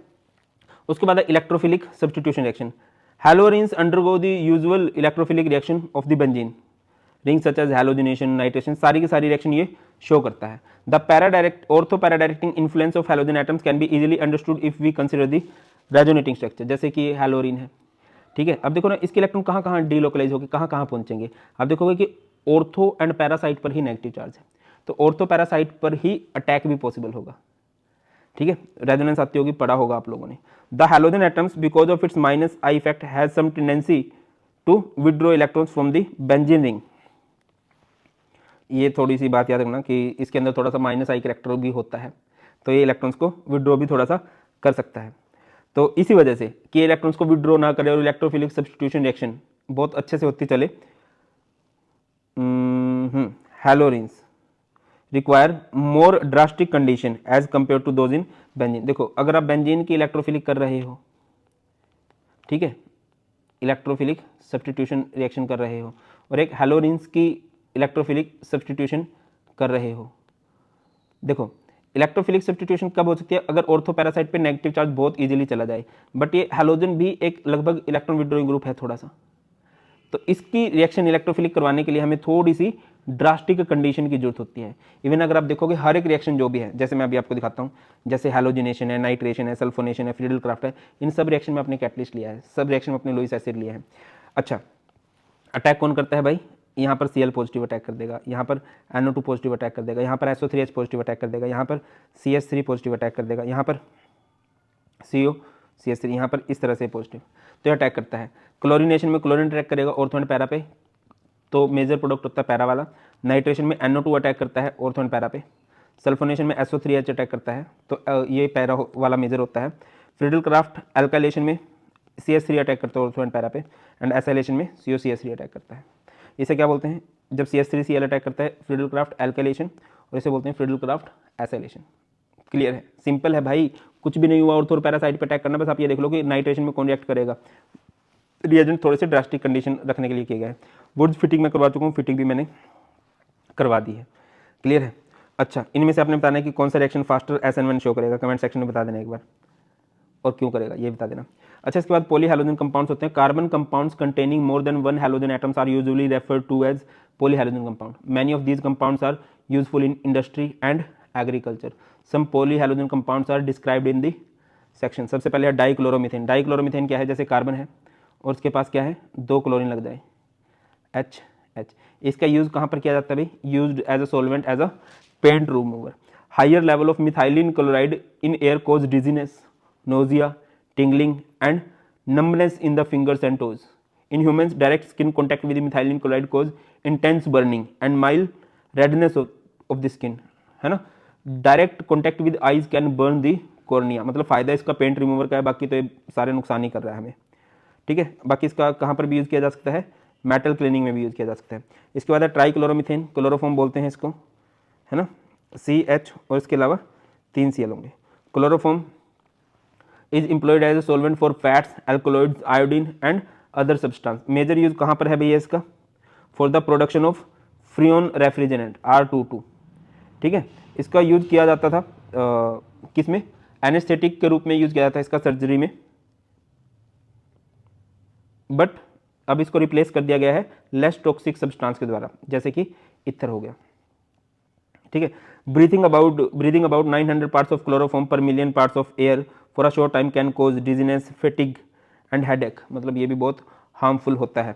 उसके बाद electrophilic substitution reaction. Halorines undergo the usual electrophilic reaction of the benzene rings such as halogenation, nitration, सारी की सारी रिएक्शन ये शो करता है। The paradirect ortho paradirecting influence of halogen atoms can be easily understood if we consider the resonating structure। जैसे कि ये हैलोरिन है, ठीक है। अब देखो ना इसके इलेक्ट्रॉन कहाँ कहाँ डीलोकलाइज होकर कहाँ कहाँ पहुंचेंगे। आप देखोगे कि ऑर्थो एंड पैरासाइट पर ही नेगेटिव चार्ज है, तो ऑर्थो पैरासाइट पर ही अटैक भी पॉसिबल होगा, ठीक है। रेजोनेंस आती होगी, पढ़ा होगा आप लोगों ने। The halogen atoms because of its minus I effect has some tendency to withdraw electrons from the benzene ring. ये थोड़ी सी बात याद रखना कि इसके अंदर थोड़ा सा माइनस आई कैरेक्टर भी होता है, तो ये इलेक्ट्रॉन्स को विड्रॉ भी थोड़ा सा कर सकता है। तो इसी वजह से कि इलेक्ट्रॉन्स को विड्रॉ ना करे और इलेक्ट्रोफिलिक सब्स्टिट्यूशन रिएक्शन बहुत अच्छे से होती चले, haloarenes require more drastic condition as compare to those in benzene. देखो अगर आप बेंजीन की इलेक्ट्रोफिलिक कर रहे हो, ठीक है, इलेक्ट्रोफिलिक सब्स्टिट्यूशन रिएक्शन कर रहे हो, और एक हैलोरिन्स की इलेक्ट्रोफिलिक सब्स्टिट्यूशन कर रहे हो, देखो इलेक्ट्रोफिलिक सब्स्टिट्यूशन कब हो सकती है, अगर ऑर्थो पैरासाइट पे नेगेटिव चार्ज बहुत इजीली चला जाए। बट ये हैलोजन भी एक लगभग इलेक्ट्रॉन विड्रॉइंग ग्रुप है थोड़ा सा, तो इसकी रिएक्शन इलेक्ट्रोफिलिक करवाने के लिए हमें थोड़ी सी ड्रास्टिक कंडीशन की जरूरत होती है। इवन अगर आप देखोगे हर एक रिएक्शन जो भी है, जैसे मैं अभी आपको दिखाता हूँ, जैसे हैलोजिनेशन है, नाइट्रेशन है, सल्फोनेशन है, फ्रीडल क्राफ्ट है, इन सब रिएक्शन में अपने कैटलिस्ट लिया है, सब रिएक्शन में अपने लुईस एसिड लिया है। अच्छा, अटैक कौन करता है भाई, यहाँ पर Cl पॉजिटिव अटैक कर देगा, यहाँ पर NO2 पॉजिटिव अटैक कर देगा, यहाँ पर SO3H पॉजिटिव अटैक कर देगा, यहाँ पर CH3 पॉजिटिव अटैक कर देगा, यहाँ पर CO CH3, यहाँ पर इस तरह से पॉजिटिव, तो यह अटैक करता है। क्लोरीनेशन में क्लोरीन अटैक करेगा ऑर्थो एंड पैरा पे, तो मेजर प्रोडक्ट होता है पैरा वाला। नाइट्रेशन में NO2 अटैक करता है ऑर्थो एंड पैरा पे। सल्फोनेशन में SO3H अटैक करता है, तो ये पैरा वाला मेजर होता है। फ्रीडल क्राफ्ट एल्काइलेशन में CH3 अटैक करता है ऑर्थो एंड पैरा पे, एंड एसाइलेशन में COCH3 अटैक करता है। इसे क्या बोलते हैं, जब CH3Cl अटैक करता है फ्रीडल क्राफ्ट एल्काइलेशन, और इसे बोलते हैं फ्रीडल क्राफ्ट एसाइलेशन। क्लियर है, सिंपल है भाई, कुछ भी नहीं हुआ ऑर्थो और पैरा साइड पे अटैक करना, बस आप ये देख लो कि नाइट्रेशन में कौन रिएक्ट करेगा। रिएजेंट थोड़े से ड्रास्टिक कंडीशन रखने के लिए किए गए हैं। वुड्स फिटिंग में करवा चुका हूँ, फिटिंग भी मैंने करवा दी है। क्लियर है। अच्छा, इनमें से आपने बताना है कि कौन सा रिएक्शन फास्टर SN1 शो करेगा, कमेंट सेक्शन में बता देना एक बार, और क्यों करेगा ये बता देना। अच्छा, इसके बाद पॉलीहैलोजन कंपाउंड्स होते हैं। Carbon compounds containing more than one halogen atoms are usually referred to as polyhalogen compound. Many of these compounds are useful in industry and agriculture. Some polyhalogen compounds are described in the section. सबसे पहले है डाइक्लोरोमीथेन। डाइक्लोरोमीथेन क्या है, जैसे कार्बन है और उसके पास क्या है, 2 क्लोरीन लग जाए, H। इसका यूज कहाँ पर किया जाता है भाई, used as a solvent, as a paint remover. Higher level of methylene chloride in air cause dizziness, nausea, tingling and numbness in the fingers and toes. In humans, direct skin contact with methylene chloride cause intense burning and mild redness of the skin, है ना। Direct contact with eyes can burn the cornea, मतलब फायदा इसका पेंट रिमूवर का है, बाकी तो ये सारे नुकसान ही कर रहा है हमें। ठीक है, बाकी इसका कहाँ पर भी यूज़ किया जा सकता है, मेटल क्लीनिंग में भी यूज़ किया जा सकता है। इसके बाद है ट्राइक्लोरोमीथेन, क्लोरोफॉर्म बोलते हैं इसको, है ना, CH और इसके अलावा 3 Cl होंगे। Chloroform is employed as a solvent for fats, alkaloids, iodine and other substance. Major use कहाँ पर है भैया इसका, for the production of freon refrigerant R22। ठीक है, इसका यूज किया जाता था किस में, एनेस्थेटिक के रूप में यूज किया जाता है इसका सर्जरी में, बट अब इसको रिप्लेस कर दिया गया है लेस टॉक्सिक सब्सटेंस के द्वारा, जैसे कि इथर हो गया। ठीक है, breathing about 900 parts of chloroform per million parts of air for a short time can cause dizziness, fatigue and headache, मतलब ये भी बहुत हार्मफुल होता है।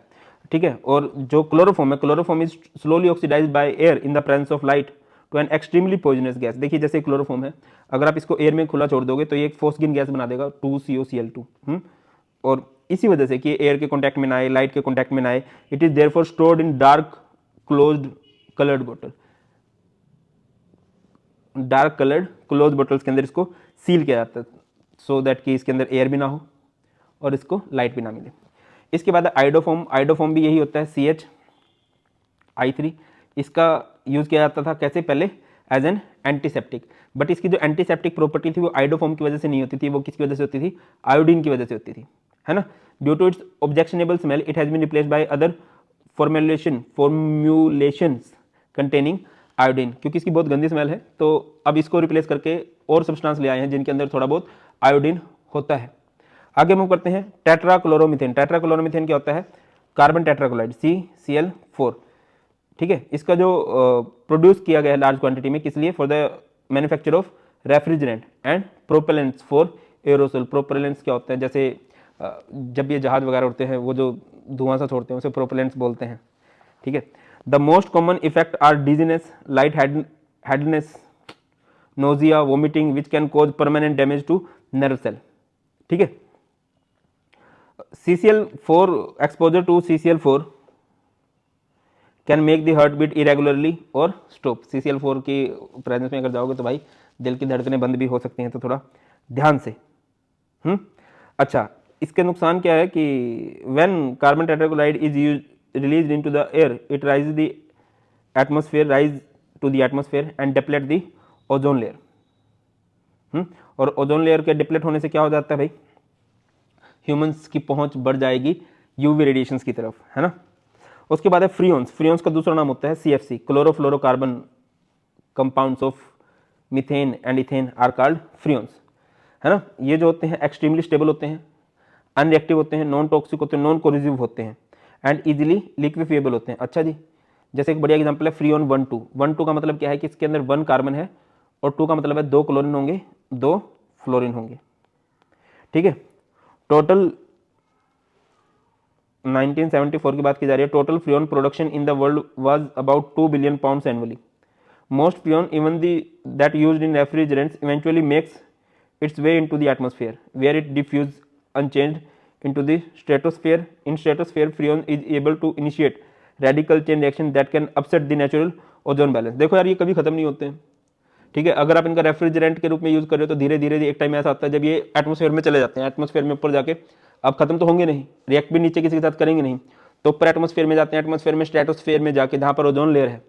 ठीक है, और जो क्लोरोफॉर्म है, chloroform is slowly oxidize by air in the presence of light to an extremely poisonous gas. देखिए जैसे क्लोरोफॉर्म है, अगर आप इसको एयर में खुला छोड़ दोगे तो ये एक फोस्गिन गैस बना देगा, 2COCl2। और इसी वजह से कि एयर के कॉन्टैक्ट में ना आए, लाइट के कॉन्टैक्ट में ना आए, it is therefore stored in dark closed coloured bottle, dark coloured close bottles के अंदर इसको सील किया जाता है, सो दैट कि इसके अंदर एयर भी ना हो और इसको लाइट भी ना मिले। इसके बाद आइडोफॉर्म, आइडोफॉर्म भी यही होता है, CH I3। इसका यूज किया जाता था कैसे, पहले एज एन एंटीसेप्टिक, बट इसकी जो एंटीसेप्टिक प्रॉपर्टी थी वो आइडोफॉर्म की वजह से नहीं होती थी, वो किसकी वजह से होती थी, आयोडीन की वजह से होती थी, है ना। Due to its objectionable smell it has been replaced by other formulations containing iodine, क्योंकि इसकी बहुत गंदी स्मेल है, तो अब इसको रिप्लेस करके और सब्सटेंस ले आए हैं जिनके अंदर थोड़ा बहुत आयोडीन होता है। आगे मूव करते हैं, टेट्राक्लोरोमीथेन। टेट्राक्लोरोमीथेन क्या होता है, कार्बन टेट्राक्लोराइड CCl4। ठीक है, इसका जो प्रोड्यूस किया गया है लार्ज क्वांटिटी में, किस लिए, for the manufacture of refrigerant and propellants for aerosol. Propellants क्या होते हैं, जैसे जब ये जहाज वगैरह उड़ते हैं वो जो धुआं सा छोड़ते हैं उसे प्रोपेलेंट्स बोलते हैं। ठीक है, the most common effect are dizziness, lightheadedness, nausea, vomiting which can cause permanent damage to nerve cell. ठीक है, CCl4 exposure to CCl4 can make the heart beat irregularly और स्टॉप। CCl4 की प्रेजेंस में अगर जाओगे तो भाई दिल की धड़कनें बंद भी हो सकती हैं, तो थोड़ा ध्यान से। अच्छा, इसके नुकसान क्या है कि when carbon tetrachloride is released into the air it rise the atmosphere and deplete the ozone layer. और ओजोन लेयर के डिप्लेट होने से क्या हो जाता है भाई, ह्यूमंस की पहुंच बढ़ जाएगी यूवी रेडिएशंस की तरफ, है ना। उसके बाद है फ्रियोन्स। फ्रियोन्स का दूसरा नाम होता है CFC, chlorofluorocarbon compounds of methane and ethane are called freons, है ना। ये जो होते हैं एक्सट्रीमली स्टेबल होते हैं, अनरिएक्टिव होते हैं, नॉन टॉक्सिक होते हैं, नॉन कोरोसिव होते हैं एंड इजीली लिक्विफिएबल होते हैं। अच्छा जी, जैसे एक बढ़िया एग्जांपल है फ्रीऑन 1 2। 1 2 का मतलब क्या है कि इसके अंदर 1 कार्बन है और 2 का मतलब है 2 क्लोरीन होंगे, 2 फ्लोरीन होंगे। ठीक है, टोटल 1974 की बात की जा रही है। Total freon production in the world was about 2 billion pounds annually. Most freon even that used in refrigerants eventually makes its way into the atmosphere where it diffuses unchanged into the stratosphere. In stratosphere, freon is able to initiate radical chain reaction that can upset the natural ozone balance. देखो यार, ये कभी खत्म नहीं होते हैं। ठीक है, अगर आप इनका रेफ्रिजरेंट के रूप में यूज कर रहे हो तो धीरे धीरे एक टाइम ऐसा आता है जब ये एटमोसफेयर में चले जाते हैं। एटमोसफेयर में ऊपर जाके अब खत्म तो होंगे नहीं, रिएक्ट भी नीचे किसी के साथ करेंगे नहीं, तो ऊपर एटमोसफेयर में जाते हैं। एटमोसफेयर में स्ट्रेटोस्फेयर में जाके जहां पर ओजोन लेयर है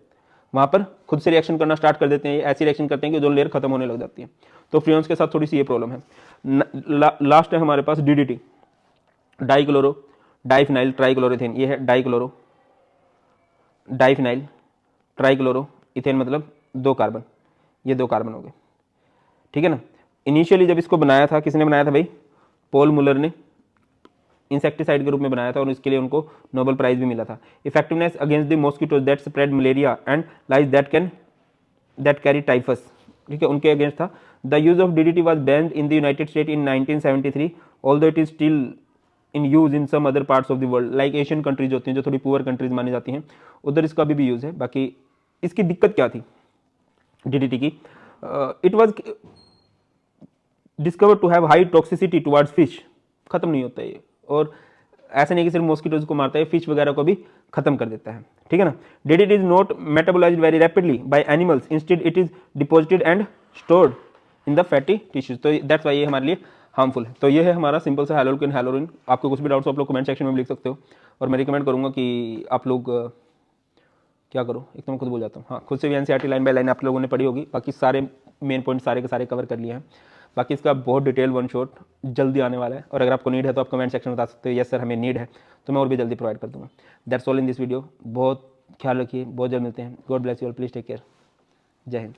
वहां पर खुद से रिएक्शन करना स्टार्ट कर देते हैं। ऐसी रिएक्शन करते हैं कि ओजोन लेयर खत्म होने लग जाती है। तो फ्रीऑन्स के साथ थोड़ी सी ये प्रॉब्लम है। लास्ट है हमारे पास डीडीटी, डाइक्लोरो डाइफिनाइल ट्राइक्लोरोथेन। ये है डाइक्लोरो डाइफिनाइल ट्राइक्लोरो इथेन, मतलब 2 कार्बन, ये 2 कार्बन हो गए। ठीक है ना। इनिशियली जब इसको बनाया था, किसने बनाया था भाई? पॉल मुलर ने इंसेक्टिसाइड के रूप में बनाया था और इसके लिए उनको नोबेल प्राइज भी मिला था। Effectiveness against the mosquitoes that spread malaria and lice that carry typhus. ठीक है, उनके अगेंस्ट था। The use of DDT was banned in the United State in 1973, although it is still in use in some other parts of the world. Like Asian countries होती हैं जो थोड़ी पुअर कंट्रीज मानी जाती हैं, उधर इसका भी यूज है। बाकी इसकी दिक्कत क्या थी डीडीटी की? It was discovered to have high toxicity towards fish. खत्म नहीं होता ये, और ऐसा नहीं कि सिर्फ मॉस्किटोज को मारता है, फिश वगैरह को भी खत्म कर देता है। ठीक है ना। DDT is not metabolised very rapidly by animals, instead it is deposited and stored in the fatty tissues. तो दैट्स वाई ये हमारे लिए हार्मफुल है। तो ये है हमारा सिंपल सा हैलोल्किन हैलोरिन। आपको कुछ भी डाउट्स हो आप लोग कमेंट सेक्शन में लिख सकते हो, और मैं रिकमेंड करूंगा कि आप लोग क्या करो, एक तो मैं खुद बोल जाता हूँ, हाँ, खुद से भी एनसीईआरटी लाइन बाय लाइन आप लोगों ने पढ़ी होगी। बाकी सारे मेन पॉइंट सारे के सारे कवर कर लिए हैं। बाकी इसका बहुत डिटेल वन शॉट जल्दी आने वाला है, और अगर आपको नीड है तो आप कमेंट सेक्शन में बता सकते हो यस सर हमें नीड है, तो मैं और भी जल्दी प्रोवाइड कर दूंगा। That's all in this video. बहुत ख्याल रखिए, बहुत जल्द मिलते हैं। God bless you all, please take care. जय हिंद।